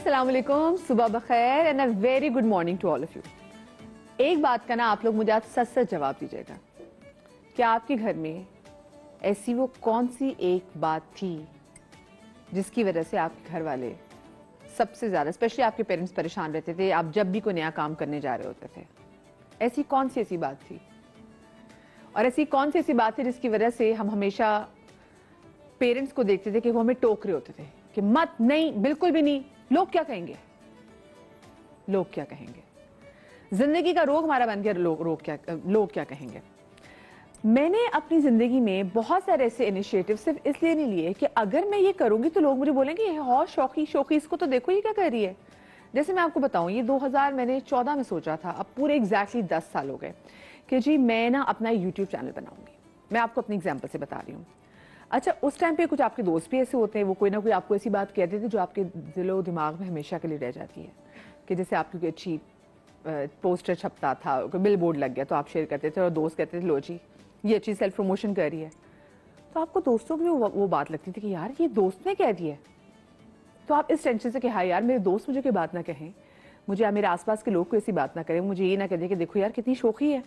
السلام علیکم, صبح بخیر and a very good morning to all of you. ایک بات کا نا آپ لوگ مجھے آج سچ سچ جواب دیجیے گا کہ آپ کے گھر میں ایسی وہ کون سی ایک بات تھی جس کی وجہ سے آپ کے گھر والے سب سے زیادہ, اسپیشلی آپ کے پیرنٹس, پریشان رہتے تھے آپ جب بھی کوئی نیا کام کرنے جا رہے ہوتے تھے؟ ایسی کون سی ایسی بات تھی, اور ایسی کون سی ایسی بات تھی جس کی وجہ سے ہم ہمیشہ پیرنٹس کو دیکھتے تھے کہ وہ ہمیں ٹوک رہے ہوتے تھے کہ مت, نہیں, بالکل بھی نہیں, لوگ کیا کہیں گے, لوگ کیا کہیں گے, زندگی کا روگ ہمارا بن گیا لوگ کیا کہیں گے. میں نے اپنی زندگی میں بہت سارے ایسے انیشیٹو صرف اس لیے نہیں لیے کہ اگر میں یہ کروں گی تو لوگ مجھے بولیں گے اور شوقی اس کو تو دیکھو یہ کیا کر رہی ہے. جیسے میں آپ کو بتاؤں, یہ 2014 میں سوچا تھا, اب پورے ایگزیکٹلی 10 سال ہو گئے کہ جی میں نا اپنا یوٹیوب چینل بناؤں گی. میں آپ کو اپنی ایگزامپل سے بتا رہی ہوں. اچھا, اس ٹائم پہ کچھ آپ کے دوست بھی ایسے ہوتے ہیں, وہ کوئی نہ کوئی آپ کو ایسی بات کہتے تھے جو آپ کے دل و دماغ میں ہمیشہ کے لیے رہ جاتی ہے, کہ جیسے آپ کی کوئی اچھی پوسٹر چھپتا تھا, کوئی بل بورڈ لگ گیا تو آپ شیئر کرتے تھے اور دوست کہتے تھے لو جی یہ اچھی سیلف پروموشن کر رہی ہے. تو آپ کو دوستوں کی وہ بات لگتی تھی کہ یار یہ دوست نے کہہ دیا ہے, تو آپ اس ٹینشن سے کہ ہاں یار میرے دوست مجھے کوئی بات نہ کہیں, مجھے میرے آس پاس کے لوگ کو ایسی بات نہ کریں, مجھے یہ نہ کہتے کہ دیکھو یار کتنی شوخی ہے.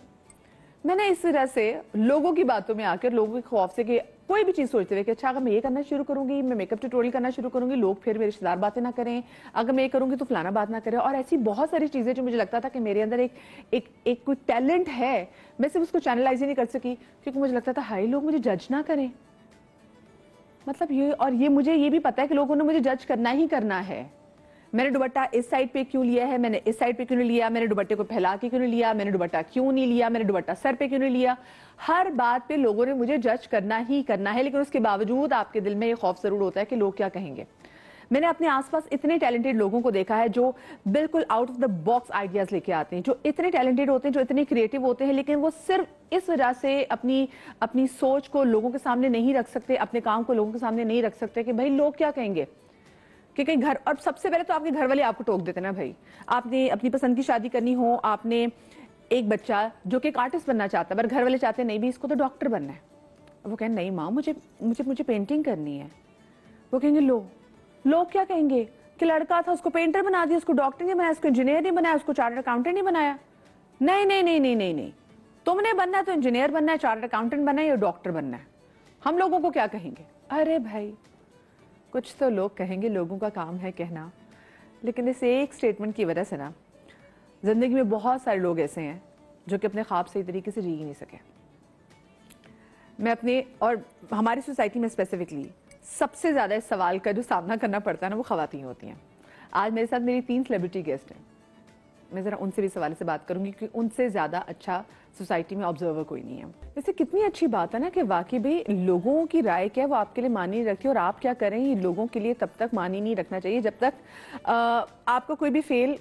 میں نے اس طرح سے لوگوں کی باتوں میں آ کر, لوگوں کے خوف سے کہ کوئی بھی چیز سوچتے ہوئے کہ اچھا اگر میں یہ کرنا شروع کروں گی, میں میک اپ ٹیوٹوریل کرنا شروع کروں گی, لوگ پھر میرے رشتے دار باتیں نہ کریں, اگر میں یہ کروں گی تو فلانا بات نہ کرے, اور ایسی بہت ساری چیزیں جو مجھے لگتا تھا کہ میرے اندر ایک کوئی ٹیلنٹ ہے, میں صرف اس کو چینلائز ہی نہیں کر سکی کیونکہ مجھے لگتا تھا ہائی لوگ مجھے جج نہ کریں. مطلب یہ, اور یہ مجھے یہ بھی پتا ہے کہ لوگوں نے مجھے جج کرنا ہی کرنا ہے. میں نے دوپٹہ اس سائڈ پہ کیوں لیا ہے, میں نے اس سائڈ پہ کیوں نہیں لیا, میں نے دوپٹے کو پھیلا کے کیوں نہیں لیا, میں نے دوپٹہ کیوں نہیں لیا, میں نے دوپٹہ سر پہ کیوں نہیں لیا. ہر بات پہ لوگوں نے مجھے جج کرنا ہی کرنا ہے, لیکن اس کے باوجود آپ کے دل میں یہ خوف ضرور ہوتا ہے کہ لوگ کیا کہیں گے. میں نے اپنے آس پاس اتنے ٹیلنٹڈ لوگوں کو دیکھا ہے جو بالکل out of the box ideas لے کے آتے ہیں, جو اتنے ٹیلنٹڈ ہوتے ہیں, جو اتنے کریٹو ہوتے ہیں, لیکن وہ صرف اس وجہ سے اپنی سوچ کو لوگوں کے سامنے نہیں رکھ سکتے, اپنے کام کو لوگوں کے سامنے نہیں رکھ سکتے کہ بھائی لوگ کیا کہیں گے. کہ کہیں گھر, اور سب سے پہلے تو آپ کے گھر والے آپ کو ٹوک دیتے نا, بھائی آپ نے اپنی پسند کی شادی کرنی ہو, آپ نے ایک بچہ جو کہ ایک آرٹسٹ بننا چاہتا ہے, پر گھر والے چاہتے ہیں نہیں بھی اس کو تو ڈاکٹر بننا ہے. وہ کہیں نہیں ماں مجھے پینٹنگ کرنی ہے. وہ کہیں گے لوگ کیا کہیں گے کہ لڑکا تھا اس کو پینٹر بنا دیا, اس کو ڈاکٹر نہیں بنایا, اس کو انجینئر نہیں بنایا, اس کو چارٹرڈ اکاؤنٹنٹ نہیں بنایا. نہیں نہیں نہیں نہیں نہیں نہیں, تم نے بننا ہے تو انجینئر بننا ہے, چارٹرڈ اکاؤنٹنٹ بننا ہے یا ڈاکٹر بننا ہے, ہم لوگوں کو کیا کہیں گے. ارے بھائی کچھ تو لوگ کہیں گے, لوگوں کا کام ہے کہنا, لیکن اس ایک سٹیٹمنٹ کی وجہ سے نا زندگی میں بہت سارے لوگ ایسے ہیں جو کہ اپنے خواب صحیح طریقے سے جی ہی نہیں سکے. میں اپنے اور ہماری سوسائٹی میں اسپیسیفکلی سب سے زیادہ اس سوال کا جو سامنا کرنا پڑتا ہے نا وہ خواتین ہوتی ہیں. آج میرے ساتھ میری 3 سیلیبریٹی گیسٹ ہیں, میں ذرا ان سے بھی اس حوالے سے بات کروں گی کیونکہ ان سے زیادہ اچھا سوسائٹی میں آبزرور کوئی نہیں ہے. ویسے کتنی اچھی بات ہے نا کہ واقعی بھی لوگوں کی رائے کیا ہے وہ آپ کے لیے معنی نہیں رکھتی, اور آپ کیا کریں یہ لوگوں کے لیے تب تک معنی نہیں رکھنا چاہیے جب تک آپ کا کوئی بھی فیل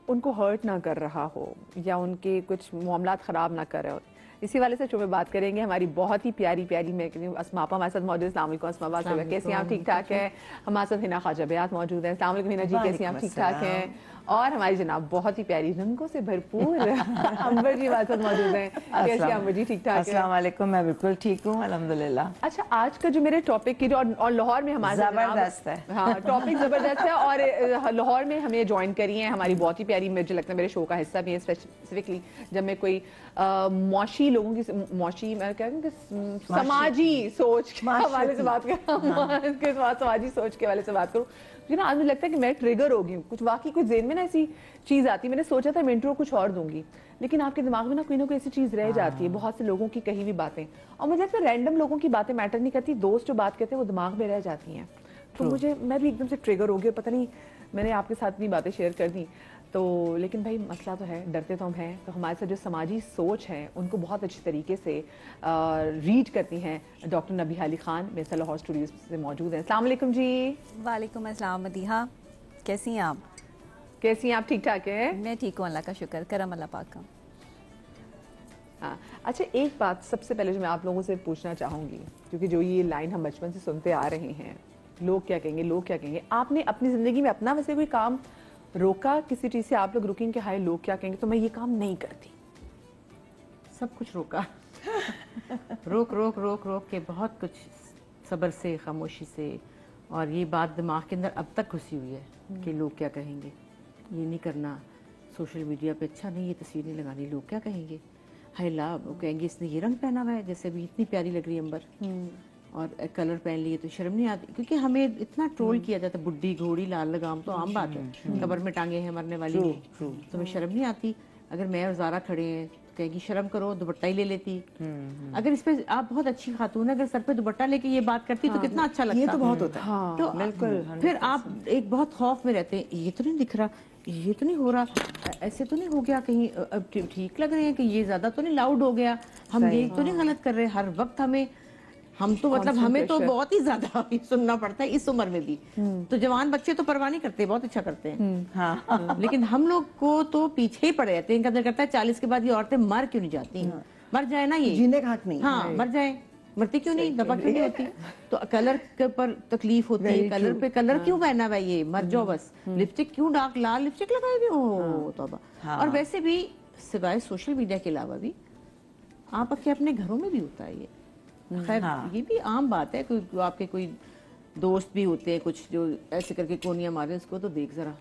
ان کو ہرٹ نہ کر رہا ہو یا ان کے کچھ معاملات خراب نہ کر رہے ہو. اسی والے سے جو میں بات کریں گے ہماری بہت ہی پیاری میں اسما آپا ہمارے ساتھ موجود. السلام علیکم اسما آپا, کیسی ہیں آپ؟ ٹھیک ٹھاک ہے. ہمارے ساتھ ہنا خواجہ بیات موجود ہیں. السلام علیکم ہنا جی, کیسی ہیں آپ؟ ٹھیک ٹھاک ہیں. اور ہماری جناب بہت ہی پیاری رنگوں سے بھرپور امبر جی ہمارے ساتھ موجود ہیں. کیسی ہیں امبر جی؟ ٹھیک ٹھاک. السلام علیکم, میں بالکل ٹھیک ہوں الحمدللہ. اچھا, آج کا جو میرے ٹاپک کی اور لاہور میں ہمارے زبردست ہے, ہاں ٹاپک زبردست ہے, اور لاہور میں ہمیں جوائن کری ہیں ہماری بہت ہی پیاری, مجھے لگتا ہے میرے شو کا حصہ بھی ہے اسپیسیفکلی جب میں کوئی معاشی لوگوں کی معاشی میں کیا کہوں کہ سماجی سوچ کے حوالے سے بات کروں, سماجی سوچ کے حوالے سے بات کروں. نا آج مجھے لگتا ہے کہ میں ٹریگر ہو گئی ہوں, کچھ واقعی کچھ ذہن میں نا ایسی چیز آتی ہے. میں نے سوچا تھا میں انٹرو کچھ اور دوں گی, لیکن آپ کے دماغ میں نا کوئی نہ کوئی ایسی چیز رہ جاتی ہے, بہت سے لوگوں کی کہی ہوئی باتیں, اور مجھے لگتا ہے رینڈم لوگوں کی باتیں میٹر نہیں کرتی, دوست جو بات کہتے ہیں وہ دماغ میں رہ جاتی ہیں. تو میں بھی ایک دم سے ٹریگر ہو گیا, پتہ نہیں میں نے آپ کے ساتھ اتنی باتیں شیئر کر دی تو, لیکن بھائی مسئلہ تو ہے, ڈرتے تو ہم ہیں, تو ہمارے ساتھ جو سماجی سوچ ہے ان کو بہت اچھی طریقے سے ریڈ کرتی ہیں ڈاکٹر نبیہہ علی خان میرے ساتھ لاہور اسٹوڈیوز سے موجود ہیں. السلام علیکم جی. وعلیکم السلام مدیحہ, کیسی ہیں آپ؟ کیسی ہیں آپ؟ ٹھیک ٹھاک ہیں. میں ٹھیک ہوں, اللہ کا شکر, کرم اللہ پاک کا. ہاں اچھا, ایک بات سب سے پہلے جو میں آپ لوگوں سے پوچھنا چاہوں گی, کیونکہ جو یہ لائن ہم بچپن سے سنتے آ رہے ہیں, لوگ کیا کہیں گے, لوگ کیا کہیں گے, آپ نے اپنی زندگی میں اپنا ویسے کوئی کام روکا کسی چیز سے آپ لوگ رکیں کہ ہائے لوگ کیا کہیں گے تو میں یہ کام نہیں کرتی؟ سب کچھ روکا, روک کے بہت کچھ صبر سے, خاموشی سے, اور یہ بات دماغ کے اندر اب تک گھسی ہوئی ہے کہ لوگ کیا کہیں گے, یہ نہیں کرنا سوشل میڈیا پہ, اچھا نہیں یہ تصویر نہیں لگانی, لوگ کیا کہیں گے, ہائے لا وہ کہیں گے اس نے یہ رنگ پہنا ہوا ہے, جیسے ابھی اتنی پیاری لگ رہی ہے امبر, اور کلر پہن لیے تو شرم نہیں آتی, کیونکہ ہمیں اتنا ٹرول کیا جاتا ہے, بڈھی گھوڑی لال لگام تو عام بات ہے, قبر میں ٹانگے ہیں مرنے والی ہیں, تو ہمیں شرم نہیں آتی. اگر میں اور زارا کھڑے ہیں کہیں گی شرم کرو دوپٹہ ہی لے لیتی. اگر اس پہ آپ بہت اچھی خاتون ہے, اگر سر پہ دوپٹہ لے کے یہ بات کرتی تو کتنا اچھا لگتا. یہ تو بہت ہوتا ہے. تو بالکل. پھر آپ ایک بہت خوف میں رہتے ہیں, یہ تو نہیں دکھ رہا, یہ تو نہیں ہو رہا, ایسے تو نہیں ہو گیا کہیں, اب ٹھیک لگ رہے ہیں کہ یہ زیادہ تو نہیں لاؤڈ ہو گیا, ہم یہ تو نہیں غلط کر رہے. ہر وقت ہم تو مطلب ہمیں تو بہت ہی زیادہ سننا پڑتا ہے اس عمر میں بھی. تو جوان بچے تو پرواہ نہیں کرتے, بہت اچھا کرتے ہیں, لیکن ہم لوگ کو تو پیچھے ہی پڑے رہتے ہیں. ان کا دل کرتا ہے 40 کے بعد یہ عورتیں مر کیوں نہیں جاتی, مر جائے نا, یہ جینے کا حق نہیں. ہاں مر جائیں, مرتی کیوں نہیں, دبا کیوں نہیں ہوتی. تو کلر کے پر تکلیف ہوتی ہے, کلر پہ کلر کیوں پہنا ہوا ہے, یہ مر جاؤ بس. لپسٹک کیوں ڈارک لال لپسٹک لگائے ہوئے ہو, توبہ. اور ویسے بھی سوائے سوشل میڈیا کے علاوہ بھی آپ کے اپنے گھروں میں بھی ہوتا ہے یہ. خیر یہ بھی عام بات ہے, کوئی آپ کے کوئی دوست بھی ہوتے ہیں کچھ جو ایسے کر کے کونیاں مارے, اس کو تو دیکھ ذرا,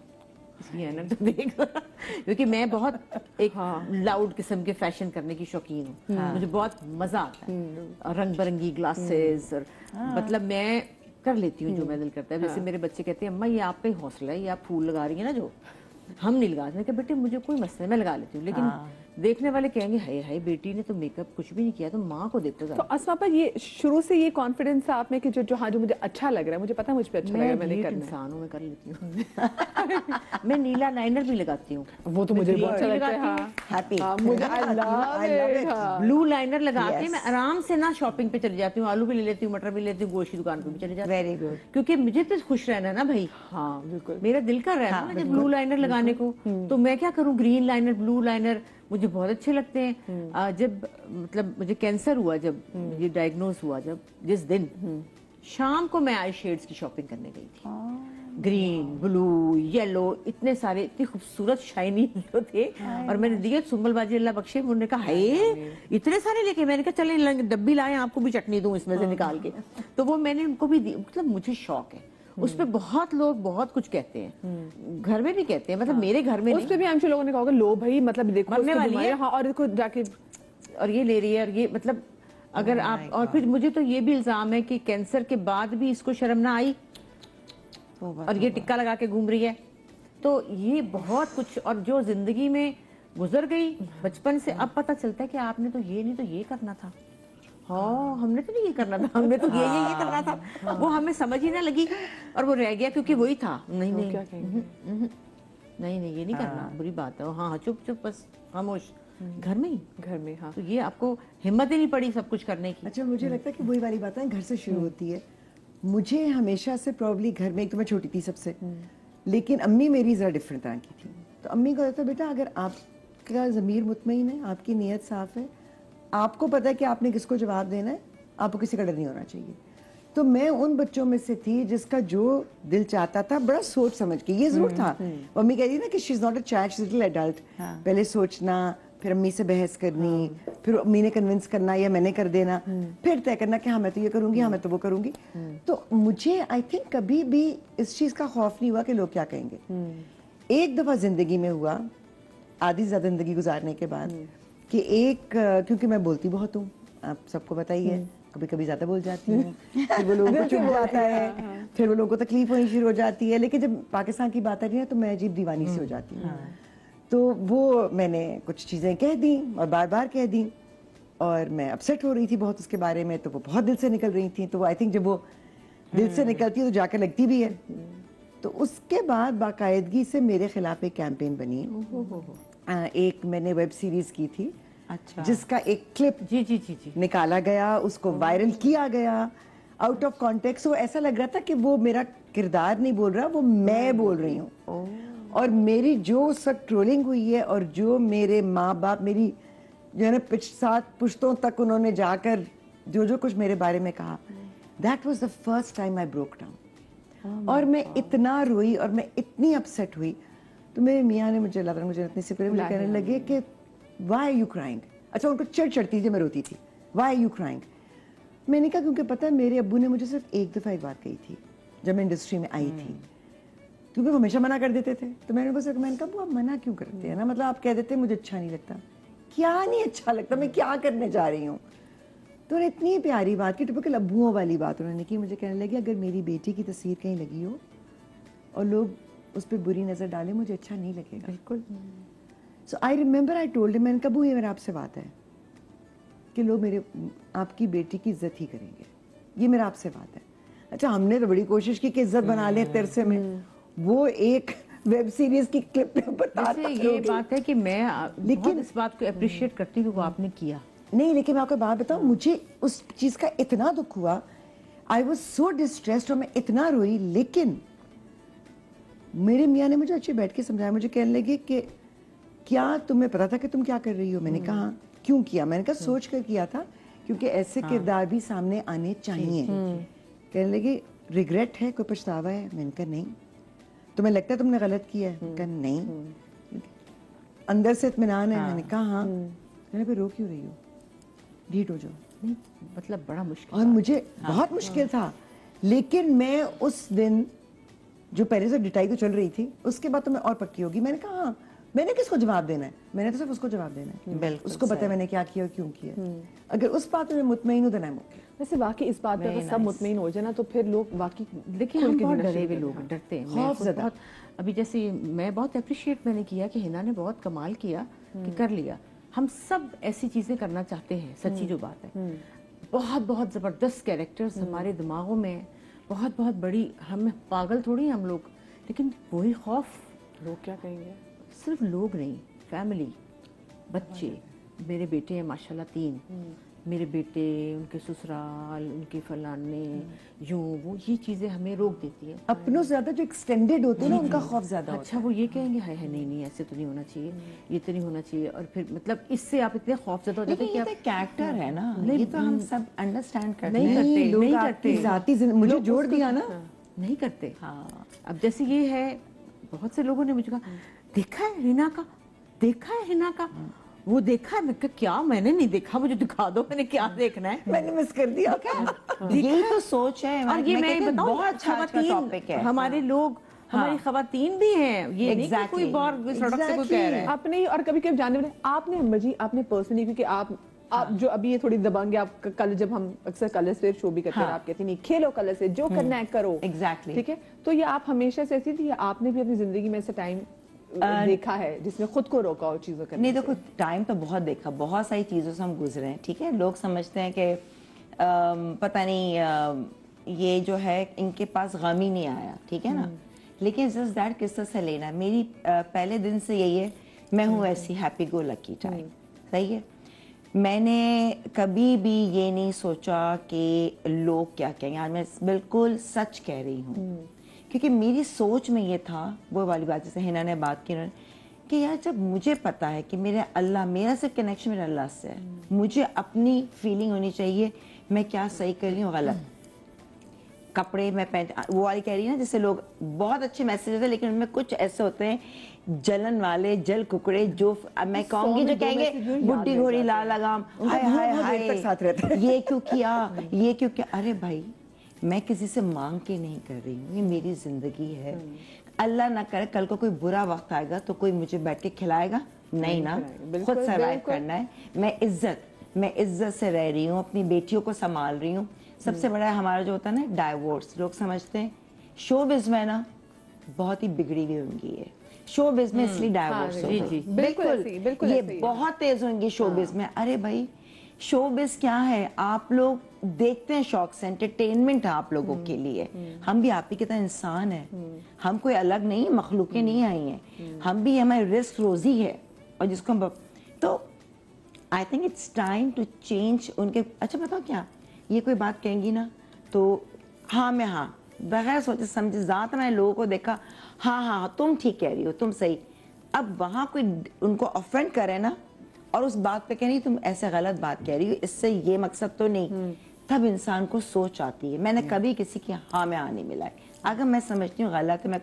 اس کی اینک تو دیکھ ذرا, کیونکہ میں بہت ایک لاؤڈ قسم کے فیشن کرنے کی شوقین ہوں, مجھے بہت مزہ آتا ہے, رنگ برنگی گلاسز, اور مطلب میں کر لیتی ہوں جو میں دل کرتا ہے. جیسے میرے بچے کہتے ہیں اماں یہ آپ کا ہی حوصلہ ہے, یہ آپ پھول لگا رہی ہیں نا جو ہم نہیں لگاتے. میں کہ بیٹے مجھے کوئی مسئلہ ہے, میں لگا لیتی ہوں, لیکن دیکھنے والے کہیں گے ہائے ہائے بیٹی نے تو میک اپ کچھ بھی نہیں کیا, تو ماں کو دیکھتے. تو اسما پر یہ شروع سے یہ کانفیڈنس ہے آپ میں کہ جو ہاں جو مجھے اچھا لگ رہا ہے, مجھے پتا ہے مجھ پہ اچھا لگ رہا ہے, میں نے کرنا انسان ہوں, میں کر لیتی ہوں. میں نیلا لائنر بھی لگاتی ہوں, وہ تو مجھے بہت اچھا لگتا ہے. مجھے بلو لائنر لگا کے میں آرام سے نا شاپنگ پہ چلی جاتی ہوں, آلو بھی لے لیتی ہوں, مٹر بھی لیتی ہوں, گوشت کی دکان پہ بھی چلی جاتی ہوں. Very good. کیونکہ مجھے تو خوش رہنا ہے نا بھائی. ہاں بالکل, میرا دل کر رہا ہے نا جب بلو لائنر لگانے کو, تو میں کیا کروں, گرین لائنر بلو لائنر مجھے بہت اچھے لگتے ہیں. جب مطلب مجھے کینسر ہوا, جب مجھے ڈائگنوز ہوا, جس دن شام کو میں آئی شیڈز کی شاپنگ کرنے گئی تھی, گرین بلو یلو اتنے سارے, اتنی خوبصورت شائنی جو تھے, اور میں نے دیے سنبل باجی اللہ بخشے, انہوں نے کہا ہے اتنے سارے لے کے, میں نے کہا چلیں ڈبی لائیں آپ کو بھی چٹنی دوں اس میں سے نکال کے. تو وہ میں نے ان کو بھی دی, مطلب مجھے شوق ہے اس پہ. بہت لوگ بہت کچھ کہتے ہیں, گھر میں بھی کہتے ہیں, مطلب میرے گھر میں اس پہ بھی ہم لوگوں نے کہا لو بھائی مطلب دیکھو مرنے والی ہے, ہاں, اور دیکھو جا کے اور یہ لے رہی ہے, اور یہ مطلب اگر آپ, اور پھر مجھے تو یہ بھی الزام ہے کہ کینسر کے بعد بھی اس کو شرم نہ آئی اور یہ ٹکا لگا کے گھوم رہی ہے. تو یہ بہت کچھ, اور جو زندگی میں گزر گئی بچپن سے, اب پتہ چلتا ہے کہ آپ نے تو یہ نہیں تو یہ کرنا تھا, ہاں ہم نے تو نہیں یہ کرنا تھا, ہم نے تو یہ کرنا تھا. وہ ہمیں سمجھ ہی نہ لگی اور وہ رہ گیا, کیونکہ وہی تھا. نہیں نہیں یہ نہیں کرنا, بری بات ہے. ہاں چپ چپ بس خاموش, گھر میں ہی, گھر میں. ہاں تو یہ آپ کو ہمت ہی نہیں پڑی سب کچھ کرنے کی. اچھا مجھے لگتا ہے کہ وہی والی بات ہے, گھر سے شروع ہوتی ہے. مجھے ہمیشہ سے پرابلی گھر میں, ایک تو میں چھوٹی تھی سب سے, لیکن امی میری ذرا ڈفرینٹ طرح کی تھی. تو امی کو کہتا بیٹا اگر آپ کا ضمیر مطمئن ہے, آپ کی نیت صاف ہے, آپ کو پتا ہے کہ آپ نے کس کو جواب دینا ہے, آپ کو کسی کا ڈر نہیں ہونا چاہیے. تو میں ان بچوں میں سے تھی جس کا جو دل چاہتا تھا بڑا سوچ سمجھ کے, یہ ضرور تھا, امی کہتی نا کہ she is not a child, she is little adult. پہلے سوچنا, پھر امی سے بحث کرنی, پھر امی نے کنونس کرنا یا میں نے کر دینا, پھر طے کرنا کہ ہاں میں تو یہ کروں گی, ہاں میں تو وہ کروں گی. تو مجھے آئی تھنک کبھی بھی اس چیز کا خوف نہیں ہوا کہ لوگ کیا کہیں گے. ایک دفعہ زندگی میں ہوا, آدھی زیادہ زندگی گزارنے کے بعد, کہ ایک, کیونکہ میں بولتی بہت ہوں, آپ سب کو پتہ ہی ہے, کبھی کبھی زیادہ بول جاتی ہوں, پھر وہ لوگوں کو چبھ جاتا ہے, پھر وہ لوگوں کو تکلیف ہونی شروع ہو جاتی ہے. لیکن جب پاکستان کی بات آ رہی ہے تو میں عجیب دیوانی سی ہو جاتی ہوں. تو وہ میں نے کچھ چیزیں کہہ دیں اور بار بار کہہ دیں, اور میں اپسیٹ ہو رہی تھی بہت اس کے بارے میں, تو وہ بہت دل سے نکل رہی تھیں. تو وہ آئی تھنک جب وہ دل سے نکلتی ہے تو جا کے لگتی بھی ہے. تو اس کے بعد باقاعدگی سے میرے خلاف ایک کیمپین بنی. ایک میں نے ویب سیریز کی تھی, جس کا ایک کلپ جی نکالا گیا, اس کو وائرل کیا گیا آؤٹ آف کانٹیکسٹ. وہ ایسا لگ رہا تھا کہ وہ میرا کردار نہیں بول رہا, وہ میں بول رہی ہوں. اور میری جو اس وقت ٹرولنگ ہوئی ہے, اور جو میرے ماں باپ میری جو ہے نا 7 پشتوں تک انہوں نے جا کر جو کچھ میرے بارے میں کہا, that was the first time I broke down. اور میں اتنا روئی اور میں اتنی اپسیٹ ہوئی. تو میرے میاں نے مجھے اللہ مجھے اتنی سپرے میں کہنے لگے کہ وائی آر یو کرائنگ. اچھا ان کو چڑھتی تھی, میں روتی تھی, وائی آر یو کرائنگ. میں نے کہا کیونکہ پتہ ہے میرے ابو نے مجھے صرف ایک دفعہ ایک بات کہی تھی, جب میں انڈسٹری میں آئی تھی, کیونکہ وہ ہمیشہ منع کر دیتے تھے. تو میں نے کہا آپ منع کیوں کرتے ہیں نا, مطلب آپ کہہ دیتے ہیں مجھے اچھا نہیں لگتا. کیا نہیں اچھا لگتا, میں کیا کرنے جا رہی ہوں. تو انہیں اتنی پیاری بات کی, ٹپکل ابوؤں والی بات انہوں نے کی. مجھے کہنے لگی اگر میری بیٹی کی تصویر کہیں لگی ہو اور لوگ اس پہ بری نظر ڈالیں, مجھے اچھا نہیں لگے گا. بالکل. سو I remember I told him, میں نے کہا ابو یہ میرا آپ سے بات ہے کہ لوگ آپ کی بیٹی کی عزت ہی کریں گے, یہ میرا آپ سے بات ہے. اچھا ہم نے تو بڑی کوشش کی کہ عزت بنا لیں ترسے میں. وہ ایک ویب سیریز کی کلپ میں بتاتا یہ بات ہے کہ میں لیکن اس بات کو اپریشیٹ کرتی ہوں کہ وہ آپ نے کیا نہیں. لیکن میں آپ کو بات بتاؤں, مجھے اس چیز کا اتنا دکھ ہوا, آئی واز سو ڈسٹریسڈ, اور میں اتنا روئی. لیکن میرے میاں نے مجھے اچھے بیٹھ کے سمجھایا. مجھے کہنے لگے کہ کیا تمہیں پتا تھا کہ تم کیا کر رہی ہو؟ میں نے کہا کیوں کیا؟ میں نے کہا سوچ کر کیا تھا, کیونکہ ایسے کردار بھی سامنے آنے چاہیے. کہنے لگے ریگریٹ ہے, کوئی پچھتاوا ہے؟ میں نے کہا نہیں. تمہیں لگتا ہے تم نے غلط کیا ہے؟ کہا نہیں. اندر سے اطمینان ہے؟ میں نے کہا ہاں. میں نے کہا رو کیوں رہی ہو, ڈھیٹ ہو جاؤ. مطلب بڑا مشکل, اور مجھے بہت مشکل تھا. لیکن میں اس دن جو پہلے سے ڈٹائی تو چل رہی تھی, اس کے بعد تو میں اور پکی ہوگی. میں نے کہا ہاں, میں نے کس کو جواب دینا ہے؟ میں نے تو صرف اس کو جواب دینا ہے. اس کو پتا ہے میں نے کیا کیا اور کیوں کیا. اگر اس بات میں مطمئن ہوں تو نہیں ممکن. ویسے واقعی اس بات پہ اگر سب مطمئن ہو جائے نا تو پھر لوگ واقعی دیکھیں ہم بہت ڈرے ہوئے لوگ, ڈرتے ہیں خوف زدہ. ابھی جیسے میں بہت اپریشیٹ میں نے کیا کہ ہنا نے بہت کمال کیا کہ کر لیا. ہم سب ایسی چیزیں کرنا چاہتے ہیں, سچی جو بات ہے. بہت بہت زبردست کیریکٹرز ہمارے دماغوں میں, بہت بہت بڑی, ہم پاگل تھوڑی ہیں ہم لوگ. لیکن وہی خوف, لوگ کیا کہیں گے. صرف لوگ نہیں, فیملی, بچے. میرے بیٹے ہیں ماشاءاللہ 3, میرے بیٹے, ان کے سسرال, ان کے فلانے, یوں وہ, یہ چیزیں ہمیں روک دیتی ہیں. اپنوں سے زیادہ جو ایکسٹینڈڈ ہوتے ہیں نا ان کا خوف زیادہ ہوتا ہے. اچھا وہ یہ کہیں گے ہائے نہیں نہیں ایسے تو نہیں ہونا چاہیے, یہ تو نہیں ہونا چاہیے. اور پھر مطلب اس سے آپ اتنے خوف زدہ ہو جاتے ہیں کہ یہ کیریکٹر ہے نا, یہ تو ہم سب انڈرسٹینڈ کرتے نہیں ہیں. کرتے, لوگ نہیں آپ کرتے. کی ذاتی مجھے جوڑ دیا نا, نہیں کرتے. ہاں اب جیسے یہ ہے, بہت سے لوگوں نے مجھے کہا دیکھا ہے ہنا کا, دیکھا ہے ہنا کا, وہ دیکھا ہے. میں کہا کیا, میں نے نہیں دیکھا, مجھے دکھا دو, میں نے کیا دیکھنا ہے. میں نے مس کر دیا. یہی تو سوچ ہے. اور یہ میں کہتی ہوں بتاؤں, بہت اچھا ٹاپک ہے. ہمارے لوگ, ہماری خواتین بھی ہیں, یہ نہیں کہ کوئی باہر سڑک سے کوئی کہہ رہا ہے. آپ نے, اور کبھی کبھی جاننے والے آپ نے, امبر جی آپ نے پرسنلی, کیونکہ آپ جو ابھی یہ تھوڑی دبنگ ہے, آپ کل جب ہم اکثر کلر سے شو بھی کرتے ہیں, آپ کہتی نہیں کھیلو کلر سے, جو کرنا ہے کرو. ایگزیکٹلی. ٹھیک ہے, تو یہ آپ ہمیشہ سے ایسی تھی یا آپ نے بھی اپنی زندگی میں ایسا ٹائم دیکھا ہے جس میں خود کو روکا ہو چیزوں کرنے سے؟ نہیں دیکھو, ٹائم تو بہت دیکھا, بہت ساری چیزوں سے ہم گزرے ہیں. ٹھیک ہے, لوگ سمجھتے ہیں کہ پتہ نہیں یہ جو ہے ان کے پاس غم ہی نہیں آیا. ٹھیک ہے نا, لیکن جسٹ دیٹ قصہ سے لینا, میری پہلے دن سے یہی ہے, میں ہوں ایسی ہیپی گو لکی ٹائم. صحیح ہے, میں نے کبھی بھی یہ نہیں سوچا کہ لوگ کیا کہیں گے. آج میں بالکل سچ کہہ رہی ہوں, کیونکہ میری سوچ میں یہ تھا, وہ والی بات جیسے ہنا نے بات کی کہ یار جب مجھے پتا ہے کہ میرے اللہ, میرا صرف کنیکشن میرے اللہ سے ہے, مجھے اپنی فیلنگ ہونی چاہیے میں کیا صحیح کر رہی ہوں غلط. کپڑے میں پہن, وہ والی کہہ رہی ہے نا, جیسے لوگ بہت اچھے میسیجز ہیں لیکن ان میں کچھ ایسے ہوتے ہیں جلن والے, جل ککڑے, جو میں کہوں گی جو کہیں گے بڈھی گھوڑی لال لگام, ہائے ہائے ہائے یہ کیوں کیا, یہ کیوں کیا. ارے بھائی میں کسی سے مانگ کے نہیں کر رہی ہوں, یہ میری زندگی ہے. اللہ نہ کرے کل کو کوئی برا وقت آئے گا تو کوئی مجھے بیٹھ کے کھلائے گا نہیں نا, خود سروائیو کرنا ہے. میں عزت سے رہ رہی ہوں, اپنی بیٹیوں کو سنبھال رہی ہوں. سب سے بڑا ہمارا جو ہوتا ہے نا ڈائیورس, لوگ سمجھتے ہیں شو بز میں نا بہت ہی بگڑی ہوئی ہوں گی, ہے شو بز میں اس لیے ڈائیورس ہو گئی. بالکل یہ بہت تیز ہوں گی شو بز میں. ارے بھائی شو بز کیا ہے, آپ لوگ دیکھتے ہیں شوق سے, انٹرٹینمنٹ ہے آپ لوگوں کے لیے. ہم بھی آپ ہی کی طرح انسان ہیں, ہم کوئی الگ نہیں, مخلوقیں نہیں آئی ہیں, ہم بھی, ہماری رزق روزی ہے. اور جس کو ہم, تو I think it's time to change ان کے. اچھا بتاؤ کیا یہ کوئی بات کہیں گی نا تو ہاں میں ہاں بغیر سوچے سمجھے, ذات میں لوگوں کو دیکھا, ہاں ہاں تم ٹھیک کہہ رہی ہو, تم صحیح. اب وہاں کوئی ان کو آفینڈ کرے نا اور اس بات پہ کہ نہیں تم ایسے غلط بات کہہ رہی ہو, اس سے یہ مقصد تو نہیں, تب انسان کو سوچ آتی ہے. میں نے کبھی کسی کی ہاں میں ہاں نہیں ملائی. اگر میں سمجھتی ہوں غلط ہے, میں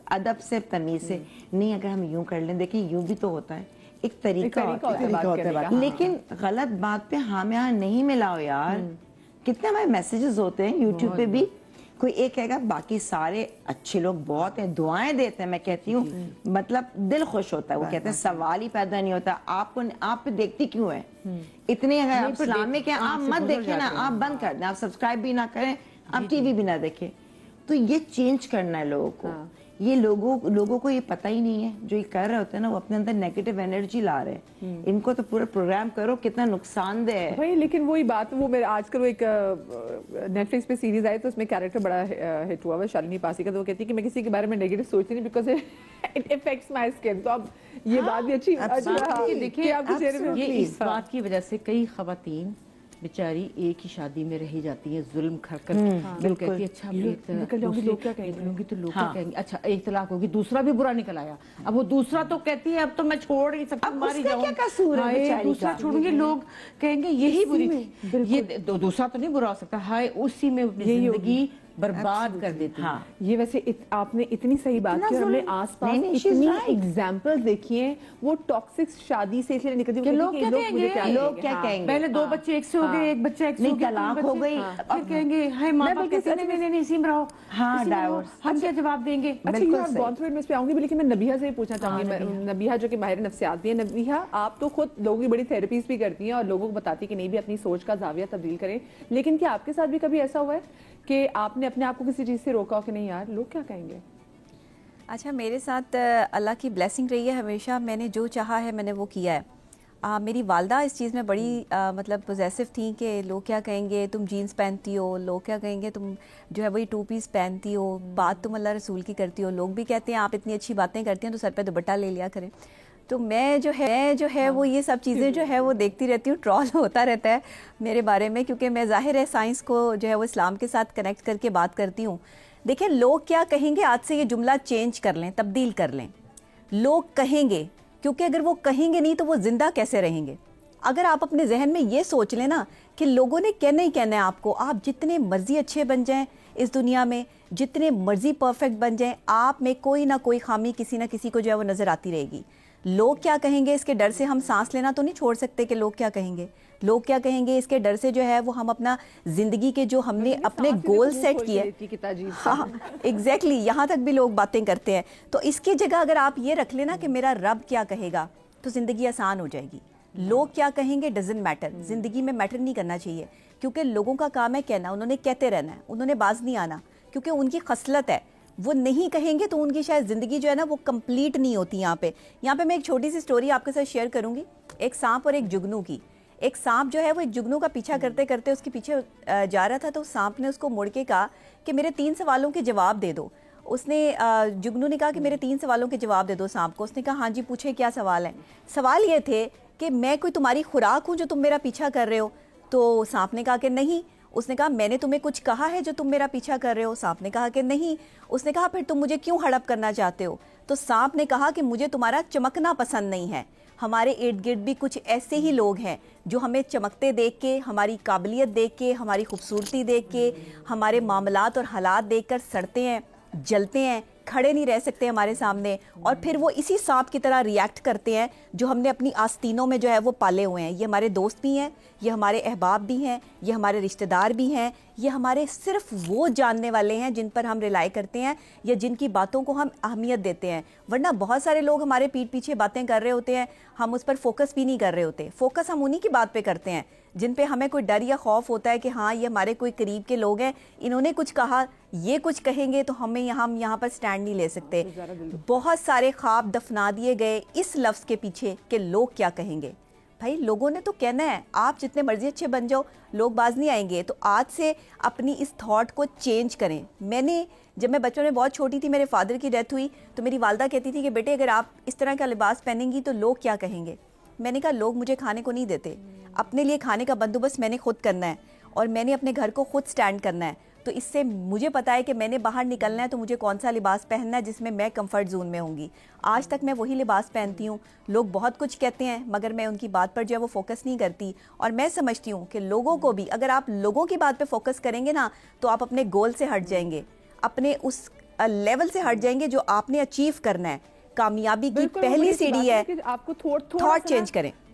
ادب سے, تمیز سے نہیں, اگر ہم یوں کر لیں, دیکھیں یوں بھی تو ہوتا ہے, ایک طریقہ ہوتا ہے. لیکن غلط بات پہ ہاں میں ہاں نہیں ملاؤ یار. کتنے ہمارے میسیجز ہوتے ہیں یوٹیوب پہ بھی, کوئی ایک کہے گا باقی سارے اچھے لوگ بہت ہیں, دعائیں دیتے ہیں, میں کہتی ہوں مطلب دل خوش ہوتا ہے. وہ کہتے ہیں سوال ہی پیدا نہیں ہوتا, آپ پہ دیکھتی کیوں ہے اتنے, اگر آپ اسلامک ہیں آپ مت دیکھیں نا, آپ بند کر دیں, آپ سبسکرائب بھی نہ کریں, آپ ٹی وی بھی نہ دیکھیں. تو یہ چینج کرنا ہے لوگوں کو. یہ لوگوں کو یہ پتہ ہی نہیں ہے, جو یہ کر رہے ہوتے ہیں نا وہ اپنے اندر نیگیٹو انرجی لا رہے ہیں. ان کو تو پورا پروگرام کرو کتنا نقصان دہ ہے بھائی. لیکن وہی بات, وہ میرے آج کل وہ ایک نیٹ فلکس پہ سیریز آئی تو اس میں کیریکٹر بڑا ہٹ ہوا ہے شالنی پاسی کا, تو وہ کہتی ہے کہ میں کسی کے بارے میں نیگیٹو سوچتی نہیں because it affects my skin. تو اب یہ بات بھی اچھی دیکھیں, یہ اس بات کی وجہ سے کئی خواتین بیچاری ایک ہی شادی میں رہی جاتی ہیں ظلم کر کر. لوگ کہتی ہیں اچھا لوگ کیا کہیں گے, تو لوگ کیا کہیں گے, اچھا ایک طلاق ہوگی, دوسرا بھی برا نکل آیا, اب وہ دوسرا تو کہتی ہے اب تو میں چھوڑ نہیں سکتی, ماری جاؤں, کیا قصور ہے بیچاری کا, دوسرا چھوڑوں گے, لوگ کہیں گے یہی بری تھی, یہ دوسرا تو نہیں برا ہو سکتا, ہائے اسی میں اپنی زندگی برباد کر دیتی. ہاں یہ ویسے آپ نے اتنی صحیح بات کی, اور ہم نے آس پاس اتنی ایگزامپل دیکھی ہیں وہ ٹاکسک شادی سے اس لیے نکلتی ہیں. لوگ کیا کہیں گے, پہلے 2 بچے ایک سے ہو گئے, ایک بچہ ایک سے ہو گیا, طلاق ہو گئی, پھر کہیں گے ہائے ماں باپ کہتے ہیں نہیں اسی میں رہو, ہاں ڈائیورس, ہم کیا جواب دیں گے. میں اس پہ آؤں گی, لیکن میں نبیہہ سے پوچھنا چاہوں گی. نبیہہ جو کہ ماہر نفسیات بھی ہے, نبیہہ آپ تو خود لوگوں کی بڑی تھیراپیز بھی کرتی ہیں اور لوگوں کو بتاتی کہ نہیں بھی اپنی سوچ کا زاویہ تبدیل کریں, لیکن کیا آپ کے ساتھ بھی کبھی ایسا ہوا ہے کہ آپ نے اپنے آپ کو کسی چیز سے روکا ہو کہ نہیں یار لوگ کیا کہیں گے؟ اچھا, میرے ساتھ اللہ کی بلیسنگ رہی ہے ہمیشہ, میں نے جو چاہا ہے میں نے وہ کیا ہے. میری والدہ اس چیز میں بڑی مطلب پوزیسو تھیں کہ لوگ کیا کہیں گے, تم جینز پہنتی ہو, لوگ کیا کہیں گے تم جو ہے وہی 2 پیس پہنتی ہو, بات تم اللہ رسول کی کرتی ہو, لوگ بھی کہتے ہیں آپ اتنی اچھی باتیں کرتی ہیں تو سر پہ دوپٹہ لے لیا کریں. تو میں جو ہے وہ یہ سب چیزیں جو ہے وہ دیکھتی رہتی ہوں, ٹرول ہوتا رہتا ہے میرے بارے میں, کیونکہ میں ظاہر ہے سائنس کو جو ہے وہ اسلام کے ساتھ کنیکٹ کر کے بات کرتی ہوں. دیکھیں لوگ کیا کہیں گے, آج سے یہ جملہ چینج کر لیں, تبدیل کر لیں. لوگ کہیں گے, کیونکہ اگر وہ کہیں گے نہیں تو وہ زندہ کیسے رہیں گے. اگر آپ اپنے ذہن میں یہ سوچ لیں نا کہ لوگوں نے کہنا ہی کہنا ہے آپ کو, آپ جتنے مرضی اچھے بن جائیں اس دنیا میں, جتنے مرضی پرفیکٹ بن جائیں, آپ میں کوئی نہ کوئی خامی کسی نہ کسی کو جو ہے وہ نظر آتی رہے گی. لوگ کیا کہیں گے اس کے ڈر سے ہم سانس لینا تو نہیں چھوڑ سکتے کہ لوگ کیا کہیں گے. لوگ کیا کہیں گے اس کے ڈر سے جو ہے وہ ہم اپنا زندگی کے جو ہم نے اپنے گول سیٹ کیے, ہاں ایگزیکٹلی, یہاں تک بھی لوگ باتیں کرتے ہیں. تو اس کی جگہ اگر آپ یہ رکھ لینا کہ میرا رب کیا کہے گا تو زندگی آسان ہو جائے گی. لوگ کیا کہیں گے ڈزنٹ میٹر, زندگی میں میٹر نہیں کرنا چاہیے, کیونکہ لوگوں کا کام ہے کہنا, انہوں نے کہتے رہنا ہے, انہوں نے باز نہیں آنا, کیونکہ ان کی خصلت ہے. وہ نہیں کہیں گے تو ان کی شاید زندگی جو ہے نا وہ کمپلیٹ نہیں ہوتی. یہاں پہ میں ایک چھوٹی سی سٹوری آپ کے ساتھ شیئر کروں گی, ایک سانپ اور ایک جگنو کی. ایک سانپ جو ہے وہ ایک جگنو کا پیچھا کرتے کرتے اس کے پیچھے جا رہا تھا, تو سانپ نے اس کو مڑ کے کہا کہ میرے 3 سوالوں کے جواب دے دو. اس نے جگنو نے کہا کہ میرے 3 سوالوں کے جواب دے دو سانپ کو. اس نے کہا ہاں جی پوچھے کیا سوال ہیں. سوال یہ تھے کہ میں کوئی تمہاری خوراک ہوں جو تم میرا پیچھا کر رہے ہو. تو سانپ نے کہا کہ نہیں. اس نے کہا میں نے تمہیں کچھ کہا ہے جو تم میرا پیچھا کر رہے ہو. سانپ نے کہا کہ نہیں. اس نے کہا پھر تم مجھے کیوں ہڑپ کرنا چاہتے ہو. تو سانپ نے کہا کہ مجھے تمہارا چمکنا پسند نہیں ہے. ہمارے ارد گرد بھی کچھ ایسے ہی لوگ ہیں جو ہمیں چمکتے دیکھ کے, ہماری قابلیت دیکھ کے, ہماری خوبصورتی دیکھ کے, ہمارے معاملات اور حالات دیکھ کر سڑتے ہیں, جلتے ہیں, کھڑے نہیں رہ سکتے ہمارے سامنے, اور پھر وہ اسی سانپ کی طرح ریئیکٹ کرتے ہیں جو ہم نے اپنی آستینوں میں جو ہے وہ پالے ہوئے ہیں. یہ ہمارے دوست بھی ہیں, یہ ہمارے احباب بھی ہیں, یہ ہمارے رشتہ دار بھی ہیں, یہ ہمارے صرف وہ جاننے والے ہیں جن پر ہم ریلائی کرتے ہیں یا جن کی باتوں کو ہم اہمیت دیتے ہیں. ورنہ بہت سارے لوگ ہمارے پیٹھ پیچھے باتیں کر رہے ہوتے ہیں, ہم اس پر فوکس بھی نہیں کر رہے ہوتے. فوکس ہم انہی کی بات پہ کرتے ہیں جن پہ ہمیں کوئی ڈر یا خوف ہوتا ہے کہ ہاں یہ ہمارے کوئی قریب کے لوگ ہیں, انہوں نے کچھ کہا, یہ کچھ کہیں گے تو ہم یہاں پر سٹینڈ نہیں لے سکتے. بہت سارے خواب دفنا دیے گئے اس لفظ کے پیچھے کہ لوگ کیا کہیں گے. بھائی لوگوں نے تو کہنا ہے, آپ جتنے مرضی اچھے بن جاؤ لوگ باز نہیں آئیں گے. تو آج سے اپنی اس تھاٹ کو چینج کریں. جب میں بچپن میں بہت چھوٹی تھی, میرے فادر کی ڈیتھ ہوئی, تو میری والدہ کہتی تھی کہ بیٹے اگر آپ اس طرح کا لباس پہنیں گی تو لوگ کیا کہیں گے. میں نے کہا لوگ مجھے کھانے کو نہیں دیتے, اپنے لیے کھانے کا بندوبست میں نے خود کرنا ہے, اور میں نے اپنے گھر کو خود سٹینڈ کرنا ہے. تو اس سے مجھے پتا ہے کہ میں نے باہر نکلنا ہے تو مجھے کون سا لباس پہننا ہے جس میں میں کمفرٹ زون میں ہوں گی. آج تک میں وہی لباس پہنتی ہوں. لوگ بہت کچھ کہتے ہیں مگر میں ان کی بات پر جو ہے وہ فوکس نہیں کرتی, اور میں سمجھتی ہوں کہ لوگوں کو بھی اگر آپ لوگوں کی بات پہ فوکس کریں گے نا تو آپ اپنے گول سے ہٹ جائیں گے, اپنے اس لیول سے ہٹ جائیں گے جو آپ نے اچیو کرنا ہے. کامیابی کی پہلی سیڑھی ہے آپ کو تھاٹ چینج کریں.